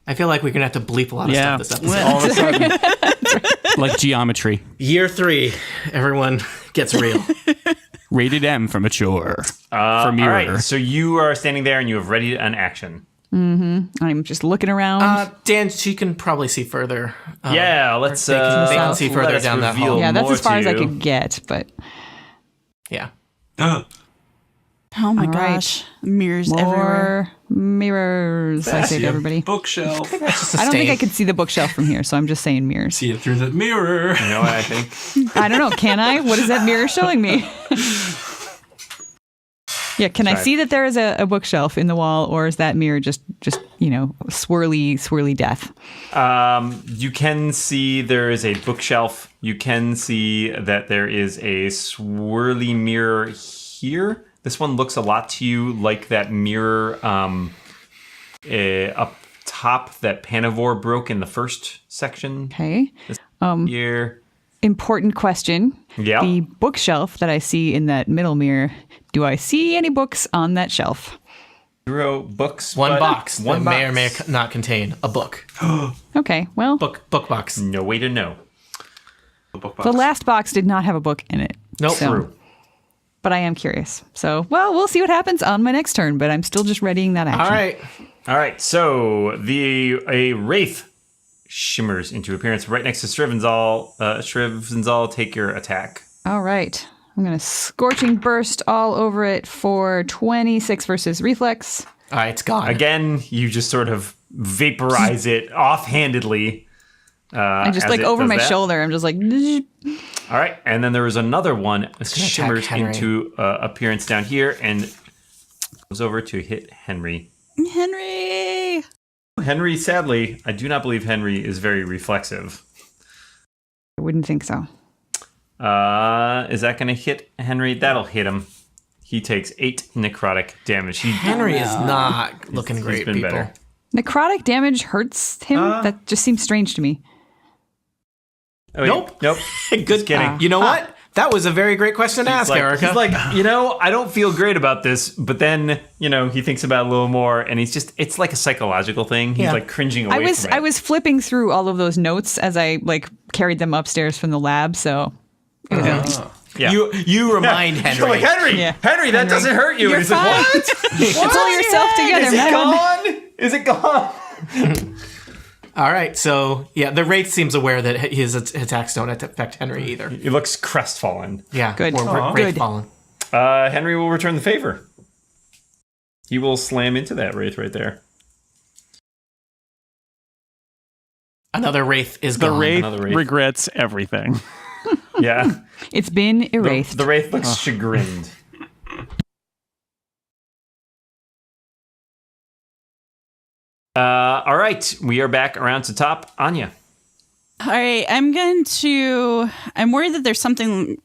I feel like we're going to have to bleep a lot of stuff this episode. All of a sudden. Like geometry. Year 3, everyone gets real. Rated M for mature. For All mirror. right, so you are standing there and you have ready an action. I'm just looking around. Dan, she can probably see further. Yeah, let's they can see further down that hall. Yeah, that's more as far to as I you. could get, but Yeah. Oh my All right. gosh. Mirrors everywhere. more mirrors, I say to everybody. Bookshelf. I don't think I could see the bookshelf from here, so I'm just saying mirrors. See it through the mirror. You know what I think? I don't know. Can I? What is that mirror showing me? Yeah, can I Sorry. see that there is a bookshelf in the wall, or is that mirror just swirly death? You can see there is a bookshelf. You can see that there is a swirly mirror here. This one looks a lot to you like that mirror up top that Panavor broke in the first section. Okay. Here. Important question. Yeah. The bookshelf that I see in that middle mirror, do I see any books on that shelf? 0 books. One but box One that box. may or may not contain a book. Okay, well, Book box. No way to know. the last box did not have a book in it. Nope. So- True. But I am curious. So, well, we'll see what happens on my next turn, but I'm still just readying that action. All right. All right. So a wraith shimmers into appearance right next to Shrivenzal. Shrivenzal, take your attack. All right. I'm going to Scorching Burst all over it for 26 versus Reflex. All right, it's gone. Again, you just sort of vaporize it offhandedly. And just as like it over does my that. shoulder, I'm just like, All right, and then there was another one shimmers Henry. into appearance down here and goes over to hit Henry. Henry. Henry, sadly, I do not believe Henry is very reflexive. I wouldn't think so. Is that going to hit Henry? That'll hit him. He takes 8 necrotic damage. Henry is not looking he's great, been people. better. Necrotic damage hurts him? That just seems strange to me. Oh, Nope. Nope. Good kidding. You know what? That was a very great question to ask, Erica. He's like, I don't feel great about this, but then, he thinks about it a little more, and it's like a psychological thing. He's Yeah. like cringing away from it. I was flipping through all of those notes as I carried them upstairs from the lab, so Yeah. You remind Henry. You're like, Henry, Yeah. Henry, that doesn't hurt you. You're And he's like, fine. what? pull yourself together, Is it man. gone? Is it gone? All right, so yeah, the Wraith seems aware that his attacks don't affect Henry either. He looks crestfallen. Yeah, Good. Or Aw. Wraith Good. fallen. Henry will return the favor. He will slam into that wraith right there. Another Wraith is The gone. Wraith Another Wraith. regrets everything. Yeah. it's been erased. The wraith looks chagrined. All right, we are back around to top. Anya. All right, I'm worried that there's something,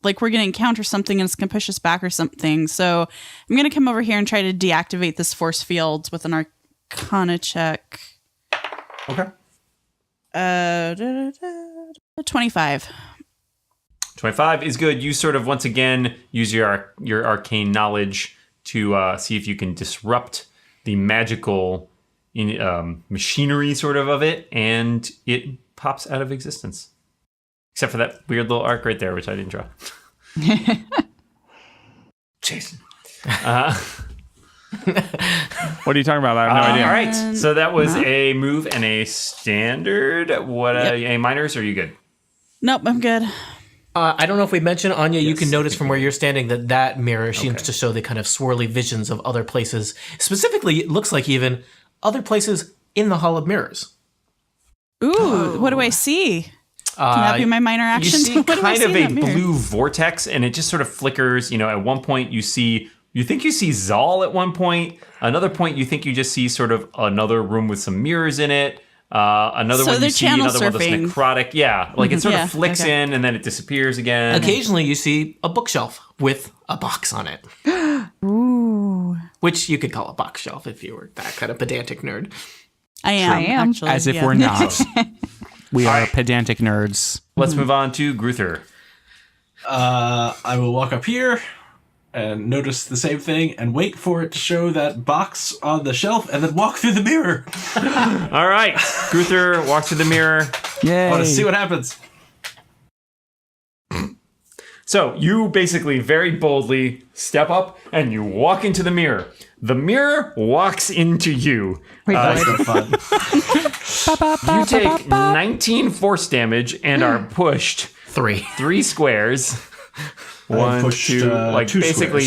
like we're going to encounter something and it's going to push us back or something. So I'm going to come over here and try to deactivate this force field with an Arcana check. Okay. 25. 25 is good. You sort of once again use your arcane knowledge to see if you can disrupt the magical machinery sort of it, and it pops out of existence. Except for that weird little arc right there, which I didn't draw. Jason. What are you talking about? I have no idea. All right, so that was a move and a standard. What a minors? Are you good? Nope, I'm good. I don't know if we mentioned, Anya, you can notice from where you're standing that mirror seems to show the kind of swirly visions of other places. Specifically, it looks like even other places in the Hall of Mirrors. Ooh, what do I see? Can that be my minor action? You see What do I kind see of in a that mirror? blue vortex, and it just sort of flickers. At one point you think you see Zal at one point. Another point you think you just see sort of another room with some mirrors in it. Another So one they're you see channel another one that's surfing. necrotic. Yeah, like it sort Yeah, of flicks okay. in and then it disappears again. Occasionally, you see a bookshelf with a box on it. Ooh. Which you could call a box shelf if you were that kind of pedantic nerd. I am. Actually, As if yeah. we're not. We are pedantic nerds. Let's move on to Gruther. I will walk up here and notice the same thing and wait for it to show that box on the shelf and then walk through the mirror. All right, Gruther walks to the mirror. I Yay. want to see what happens. So you basically very boldly step up and you walk into the mirror. The mirror walks into you. Wait, That's what? no fun. You take 19 force damage and are pushed 3 squares. One, pushed, two, like 2 basically.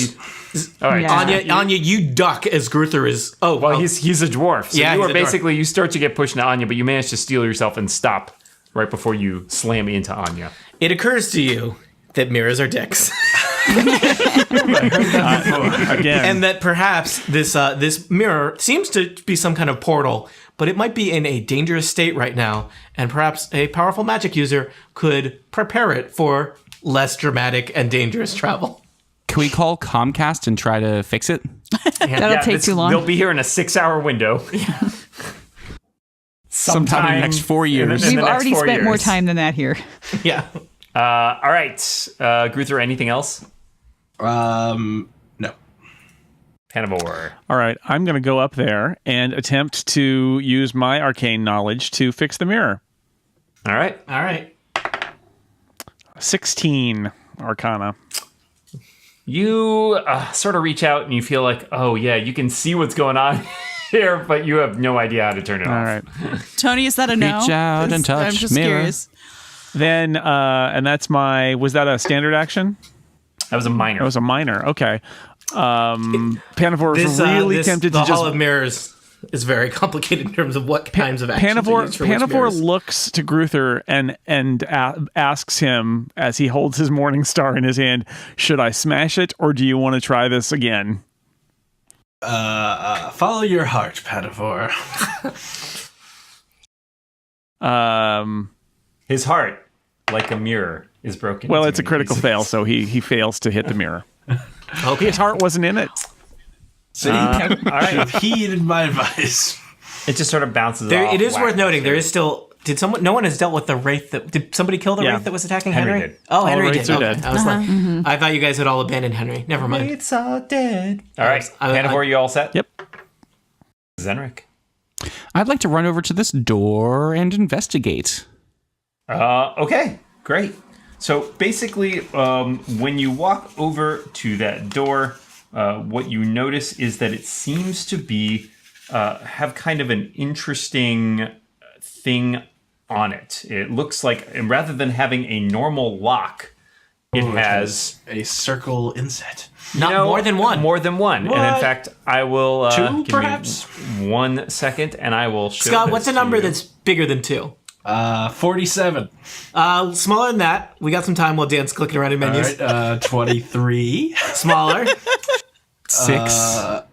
All right. Yeah. Anya, you duck as Gruther is. Oh, Well, he's a dwarf. So Yeah, you he's are a dwarf. basically, you start to get pushed into Anya, but you manage to steel yourself and stop right before you slam into Anya. It occurs to you that mirrors are dicks, Again, and that perhaps this mirror seems to be some kind of portal, but it might be in a dangerous state right now, and perhaps a powerful magic user could prepare it for less dramatic and dangerous travel. Can we call Comcast and try to fix it? That'll take too long. They'll be here in a 6-hour window. Sometime in the next 4 years. in We've the next already 4 spent more years. time than that here. Yeah. All right. Gruther, anything else? No. Panavor. all right, I'm going to go up there and attempt to use my arcane knowledge to fix the mirror. All right. 16 Arcana. You sort of reach out and you feel like, oh, yeah, you can see what's going on here, but you have no idea how to turn it All off. right. Tony, is that a no? Reach out and touch I'm just mirror. curious. Then, and that's was that a standard action? That was a minor. That was a minor. Okay. Panavor was really tempted the to just. Hall of Mirrors is very complicated in terms of what kinds of actions are used for which Panavor mirrors. looks to Gruther and asks him as he holds his morning star in his hand, "Should I smash it, or do you want to try this again?" Follow your heart, Padavor. His heart, like a mirror, is broken. Well, into it's a many critical pieces. fail, so he fails to hit the mirror. Okay. His heart wasn't in it. So you should have heeded my advice. It just sort of bounces There, off. it is worth whack. noting there is still. Did someone? No one has dealt with the wraith. Did somebody kill the Yeah. wraith that was attacking Henry Henry? did. Oh, All the Henry wraiths did. are Okay. dead. I was like, I thought you guys had all abandoned Henry. Never mind. It's all dead. All right. Panavor, you all set? Yep. Zenrik. I'd like to run over to this door and investigate. Okay, great. So basically, when you walk over to that door, what you notice is that it seems to be have kind of an interesting thing on it. It looks like, and rather than having a normal lock, it has a circle inset. Not more than one. More than one. And in What? fact, I will 2, give me perhaps? 1 second, and I will show Scott, this what's a to number you. that's bigger than 2? 47. Smaller than that. We got some time while Dan's clicking around in All menus. right, 23. Smaller. 6,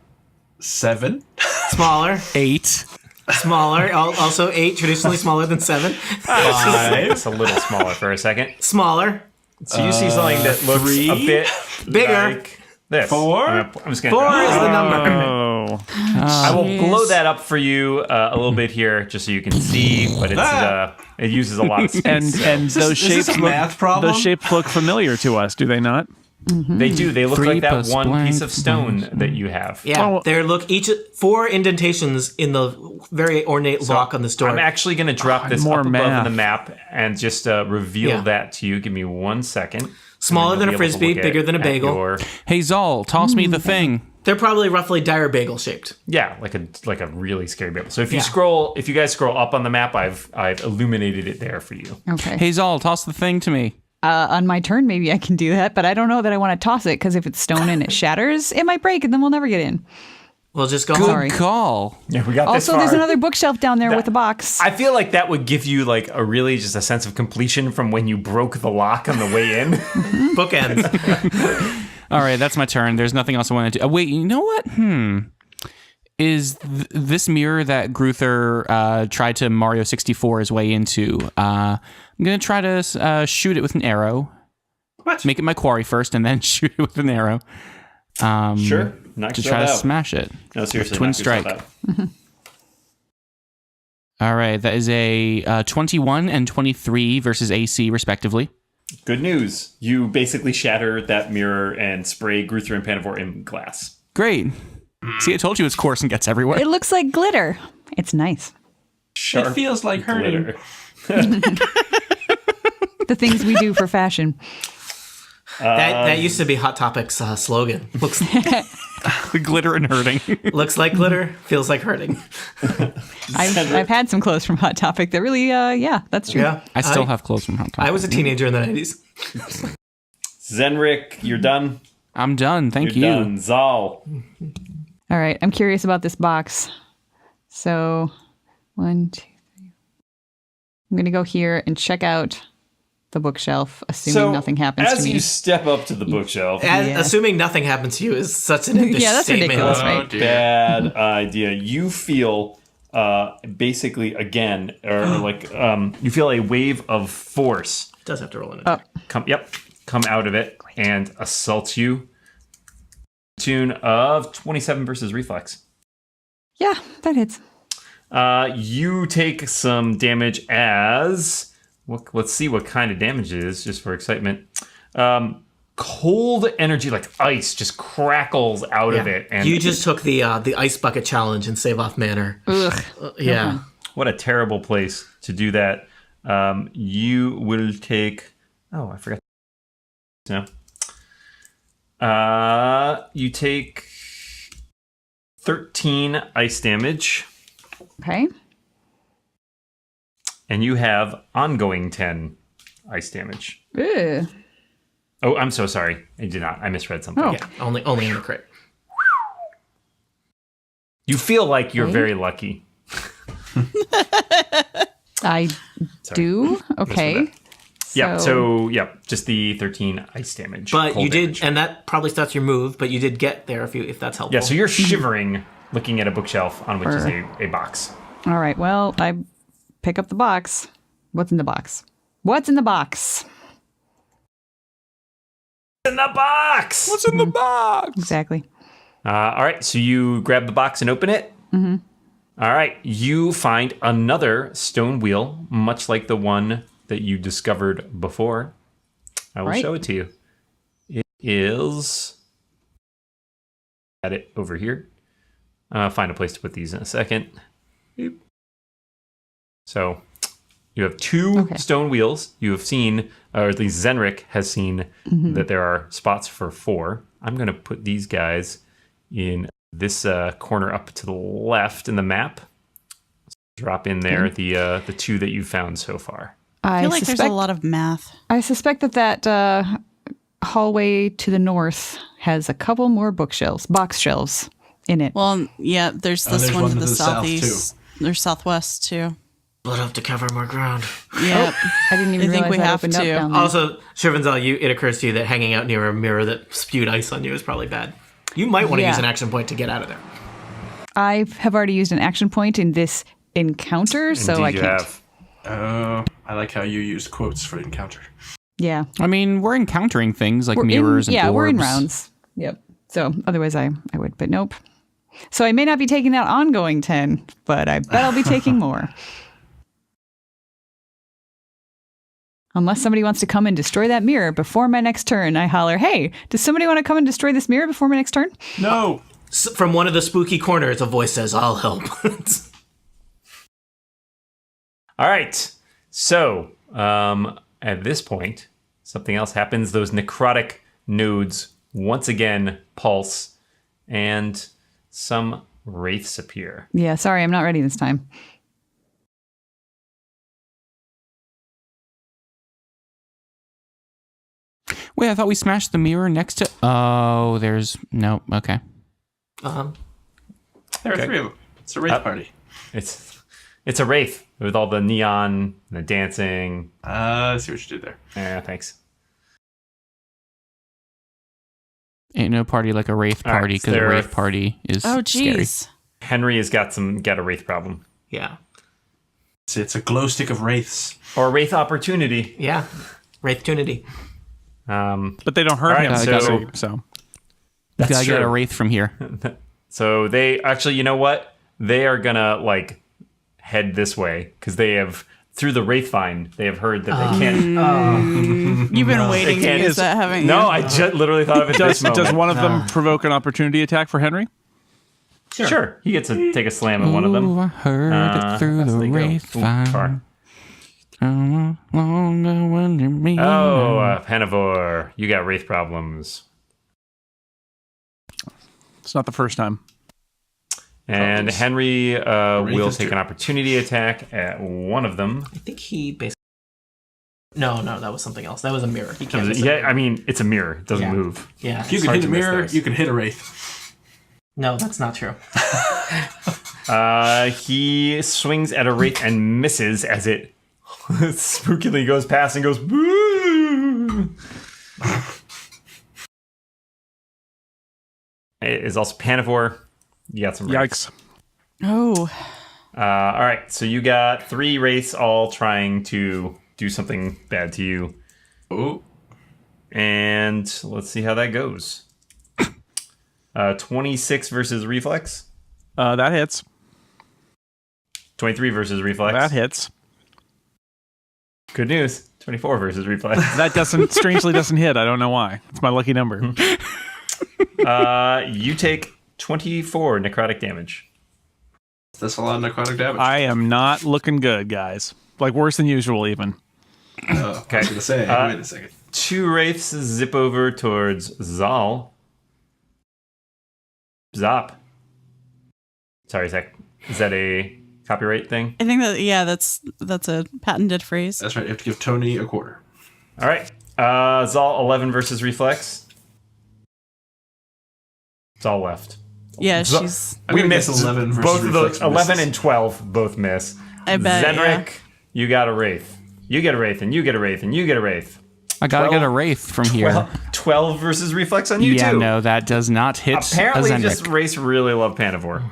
7. Smaller. 8. Smaller. Also 8, traditionally smaller than 7. 5. It's a little smaller for a second. Smaller. So you see something that looks 3, a bit Bigger. like this. 4. I'm just gonna 4 is the number. Oh, I will blow that up for you a little bit here, just so you can see. But it's it uses a lot of space. and those Is shapes this a look, math problem? those shapes look familiar to us, do they not? They do. They look 3 like that plus one blank piece of stone that you have. Yeah, Oh. there look each 4 indentations in the very ornate lock on this door. I'm actually going to drop this more up above math. in the map and just reveal Yeah. that to you. Give me 1 second. Smaller And than then a we'll be able to frisbee, look bigger than a at bagel. your- Hey, Zol, toss me the thing. They're probably roughly dire bagel shaped. yeah, like a really scary bagel. So if you Yeah. if you guys scroll up on the map, I've illuminated it there for you. Okay. Hey, Zol, toss the thing to me. On my turn, maybe I can do that, but I don't know that I want to toss it because if it's stone and it shatters, it might break and then we'll never get in. We'll just go Good Sorry. call. Yeah, we got this Also, far. there's another bookshelf down there with a box. I feel like that would give you like a really just a sense of completion from when you broke the lock on the way in. bookends. All right, that's my turn. There's nothing else I want to do. Wait, you know what? Is this mirror that Gruther tried to Mario 64 his way into? I'm going to try to shoot it with an arrow. What? Make it my quarry first and then shoot it with an arrow. Sure. Knock To yourself try to out. smash it. No, seriously. Twin knock yourself strike. out. All right, that is a 21 and 23 versus AC, respectively. Good news. You basically shatter that mirror and spray Gruther and Panavor in glass. Great. See, I told you it's coarse and gets everywhere. It looks like glitter. It's nice. Sharp It feels like hurting. glitter. The things we do for fashion. That used to be Hot Topic's slogan. Looks The glitter and hurting. looks like glitter, feels like hurting. I've had some clothes from Hot Topic that really, yeah, that's true. Yeah, I still have clothes from Hot Topic. I was a teenager in the 90s. Zenrik, you're done. I'm done. Thank You're you. done. Zal. All right, I'm curious about this box. So, 1, 2, 3. I'm going to go here and check out the bookshelf, assuming nothing happens to as me. you step up to the bookshelf, Yeah. Assuming nothing happens to you is such an ambitious Yeah, that's statement. ridiculous, right? bad idea. You feel basically again, or like you feel a wave of force Does have to roll in it. come out of it and assault you. Tune of 27 versus reflex. Yeah, that hits. You take some damage as let's see what kind of damage it is, just for excitement. Cold energy, like ice, just crackles out of it, and You just took the ice bucket challenge in Save Off Manor. Ugh. Yeah. what a terrible place to do that. You will take. Oh, I forgot. No. You take 13 ice damage, Okay. and you have ongoing 10 ice damage. Ugh. Oh, I'm so sorry. I did not. I misread something. Oh. Yeah, only in the crit. You feel like you're Okay. very lucky. I do? Okay. Yeah, so just the 13 ice damage. But cold you did, damage. and that probably starts your move. But you did get there if that's helpful. Yeah, so you're shivering looking at a bookshelf on which is a box. All right. Well, I pick up the box. What's in the box? What's in the box? In the box! What's in the box? Exactly. All right, so you grab the box and open it. Mm-hmm. All right, you find another stone wheel, much like the one that you discovered before. I will Right. show it to you. It is... Add it over here. Find a place to put these in a second. Boop. So you have two stone wheels. You have seen, or at least Zenrik has seen, that there are spots for 4. I'm going to put these guys in this corner up to the left in the map. Drop in there the 2 that you found so far. I feel like there's a lot of math. I suspect that hallway to the north has a couple more box shelves in it. Well, yeah, there's this there's one one to to the the south, southeast. There's southwest too. Split up to cover more ground. Yep. I didn't even I think realize we that have opened up to. down there. Also, Shrivenzel, it occurs to you that hanging out near a mirror that spewed ice on you is probably bad. You might want to Yeah. use an action point to get out of there. I have already used an action point in this encounter, so I Indeed, you can't. have. Oh, I like how you used quotes for encounter. Yeah. I mean, we're encountering things like We're mirrors and yeah, orbs. we're in rounds. Yep. So otherwise I would, but nope. So I may not be taking that ongoing 10, but I bet I'll be taking more. Unless somebody wants to come and destroy that mirror before my next turn, I holler, hey, does somebody want to come and destroy this mirror before my next turn? No. From one of the spooky corners, a voice says, "I'll help." All right. So at this point, something else happens. Those necrotic nodes once again pulse, and some wraiths appear. Yeah, sorry, I'm not ready this time. Wait, I thought we smashed the mirror next to. Oh, there's no. Okay. There are Okay. 3 of them. It's a wraith party. It's a wraith with all the neon, the dancing. I see what you did there. Yeah, thanks. Ain't no party like a wraith All right, party so because a there are- wraith party is Oh, scary. jeez. Henry has got a wraith problem Yeah. It's a glow stick of wraiths. or a wraith opportunity. Yeah. Wraithtunity. But they don't hurt All right, him. so- So That's Gotta get true. a wraith from here. So they actually, you know what? They are gonna like head this way because they have through the wraithvine. They have heard that they can't. You've been waiting to can't- use that, haven't you? No, I just literally thought of it. does this moment. one of them provoke an opportunity attack for Henry? Sure, he gets to take a slam at one of them. Ooh, I heard it through As the they go. wraith Ooh, vine. far. Panavor, you got wraith problems. It's not the first time. And Problems. Henry will is take true. an opportunity attack at one of them. I think he basically. No, that was something else. That was a mirror. He can't. miss a Yeah, mirror. I mean, it's a mirror. It doesn't Yeah. move. Yeah. If you can hard hit a to miss mirror, those. you can hit a wraith. No, that's not true. He swings at a wraith and misses as it spookily goes past and goes, boo! It is also Panavor. You got some wraiths. Yikes. Oh, All right, so you got 3 wraiths all trying to do something bad to you. Oh, And let's see how that goes. 26 versus reflex. That hits. 23 versus reflex. That hits. Good news. 24 versus reflex. That strangely doesn't hit. I don't know why. It's my lucky number. You take 24 necrotic damage. that's a lot of necrotic damage. I am not looking good, guys. Like worse than usual, even. Okay. I was going to say, wait a second. 2 wraiths zip over towards Zal. Zop. Sorry, Zach. Is that a copyright thing? I think that's a patented phrase. That's right. You have to give Tony a quarter. All right. Zal 11 versus reflex. Zal left. Yeah, Zal- she's. I'm we gonna guess missed 11 versus both of those. reflex 11 misses. and 12 both miss. I bet. Zenrik, Yeah. you got a wraith. You get a wraith, and you get a wraith, and you get a wraith. I gotta 12 get a wraith from here. Well, 12 versus reflex on you Yeah, too. no, that does not hit Apparently, a just Zenrik. race really love Panavor.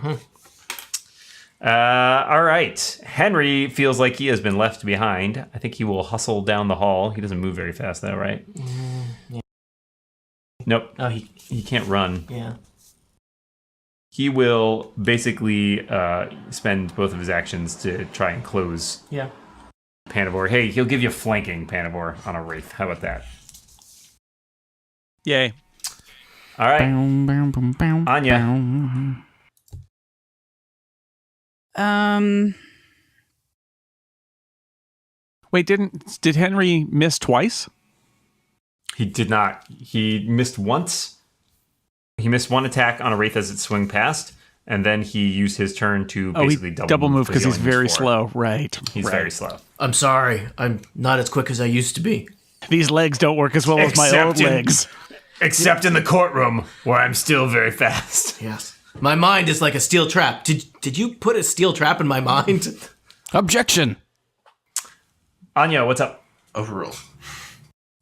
All right. Henry feels like he has been left behind. I think he will hustle down the hall. He doesn't move very fast, though, right? Yeah. Nope. Oh, He can't run. yeah. He will basically spend both of his actions to try and close Yeah. Panavor. Hey, he'll give you flanking Panavor on a wraith. How about that? Yay. All right. Anya. Wait, did Henry miss twice? He did not. He missed once. He missed one attack on a wraith as it swung past, and then he used his turn to basically he double move because he's very slow. Right. He's right. very slow. I'm sorry. I'm not as quick as I used to be. These legs don't work as well as my old legs. Except in the courtroom, where I'm still very fast. Yes. My mind is like a steel trap. Did you put a steel trap in my mind? Objection. Anya, what's up? Overrule.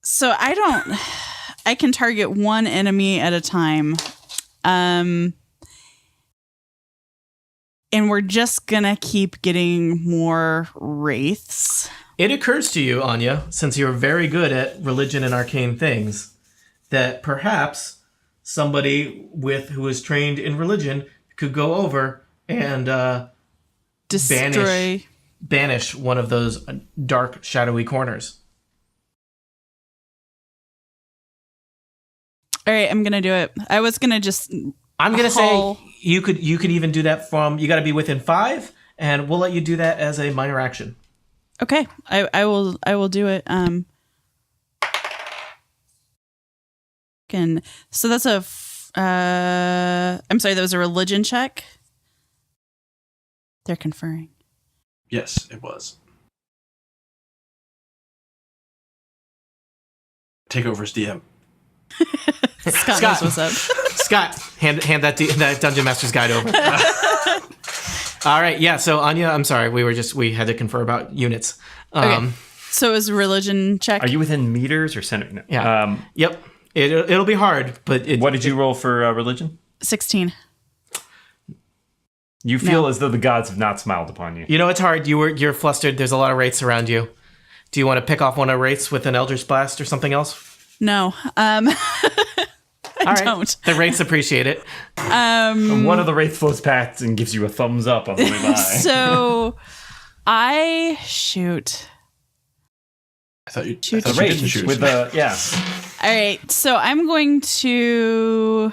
So I can target one enemy at a time. And we're just gonna keep getting more wraiths. It occurs to you, Anya, since you're very good at religion and arcane things, that perhaps somebody who is trained in religion could go over and Destroy. banish one of those dark, shadowy corners. All right, I'm gonna do it. I was gonna just. I'm gonna Haul. say you could even do that from. You got to be within 5, and we'll let you do that as a minor action. Okay, I will do it. So that's I'm sorry, that was a religion check. They're conferring. Yes, it was. Take over as DM. Scott knows what's up. Scott, hand that Dungeon Master's Guide over. All right, yeah. So Anya, I'm sorry, we had to confer about units. Okay. So it was a religion check. Are you within meters or center? No. Yeah. Yep. It'll be hard, but What did you roll for religion? 16. You feel as though the gods have not smiled upon you. You know it's hard. You're flustered. There's a lot of wraiths around you. Do you want to pick off one of the wraiths with an Eldritch Blast or something else? No. All right. don't. The wraiths appreciate it. And one of the wraith floats past and gives you a thumbs up on the way by. So shoot. I thought you Shoot. the didn't wraith shoot. with the All right. So I'm going to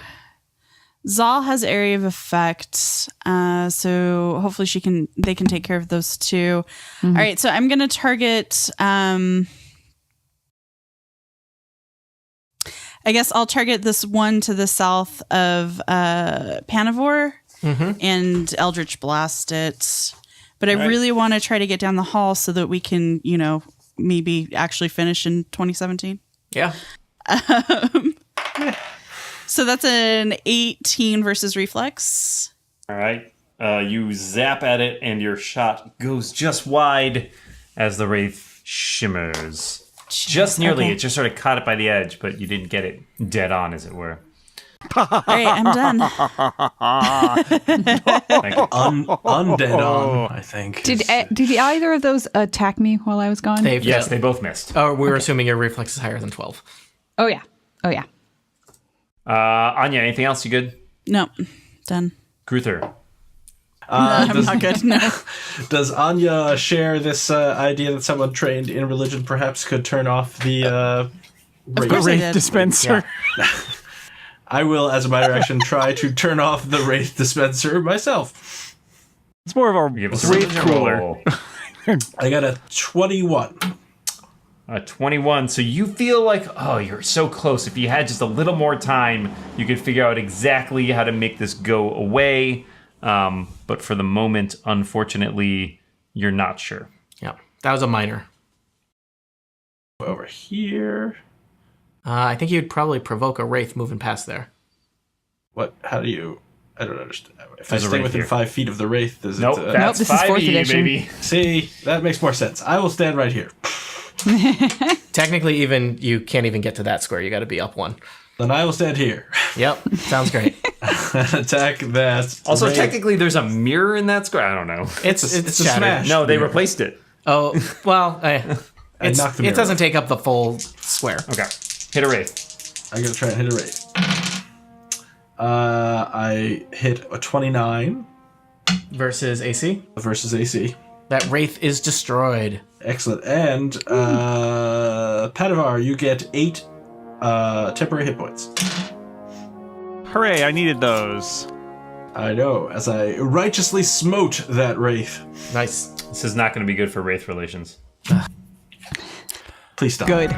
Zal has area of effect, so hopefully they can take care of those two. All right, so I'm gonna target. I guess I'll target this one to the south of Panavor and Eldritch Blast it. But I really want to try to get down the hall so that we can, maybe actually finish in 2017. Yeah. So that's an 18 versus reflex. All right. You zap at it, and your shot goes just wide as the wraith shimmers. Just nearly. Okay. It just sort of caught it by the edge, but you didn't get it dead on, as it were. All right, I'm done. Undead on, I think. Did either of those attack me while I was gone? Yes, they both missed. Oh, we're assuming your reflex is higher than 12. Oh yeah. Anya, anything else? You good? No, done. Gruther. I'm not good. No. Does Anya share this idea that someone trained in religion perhaps could turn off the Of course I Wraith did. dispenser. I will, as a minor action, try to turn off the Wraith dispenser myself. It's more of a Give us a wraith religion cooler. roll. I got a 21. 21. So you feel like, oh, you're so close. If you had just a little more time, you could figure out exactly how to make this go away. But for the moment, unfortunately, you're not sure. Yeah, that was a minor. Over here. I think you'd probably provoke a wraith moving past there. What? How do you... I don't understand. If There's I a stay wraith within here. 5 feet of the Wraith, does Nope, it... that's this is 5 4th of you, edition. baby. See, that makes more sense. I will stand right here. Technically, even you can't even get to that square. You got to be up one. Then I will stand here. Yep, sounds great. Attack that. Also, Wraith. technically, there's a mirror in that square. I don't know. It's It's a shattered. smash. No, they mirror. replaced it. Oh well, knocked the it mirror doesn't off. take up the full square. Okay. Hit a wraith. I'm going to try and hit a Wraith. I hit a 29 Versus AC. versus AC. That wraith is destroyed. Excellent. And Padavar, you get 8 temporary hit points. Hooray, I needed those. I know, as I righteously smote that Wraith. Nice. This is not going to be good for wraith relations. Please stop. Good.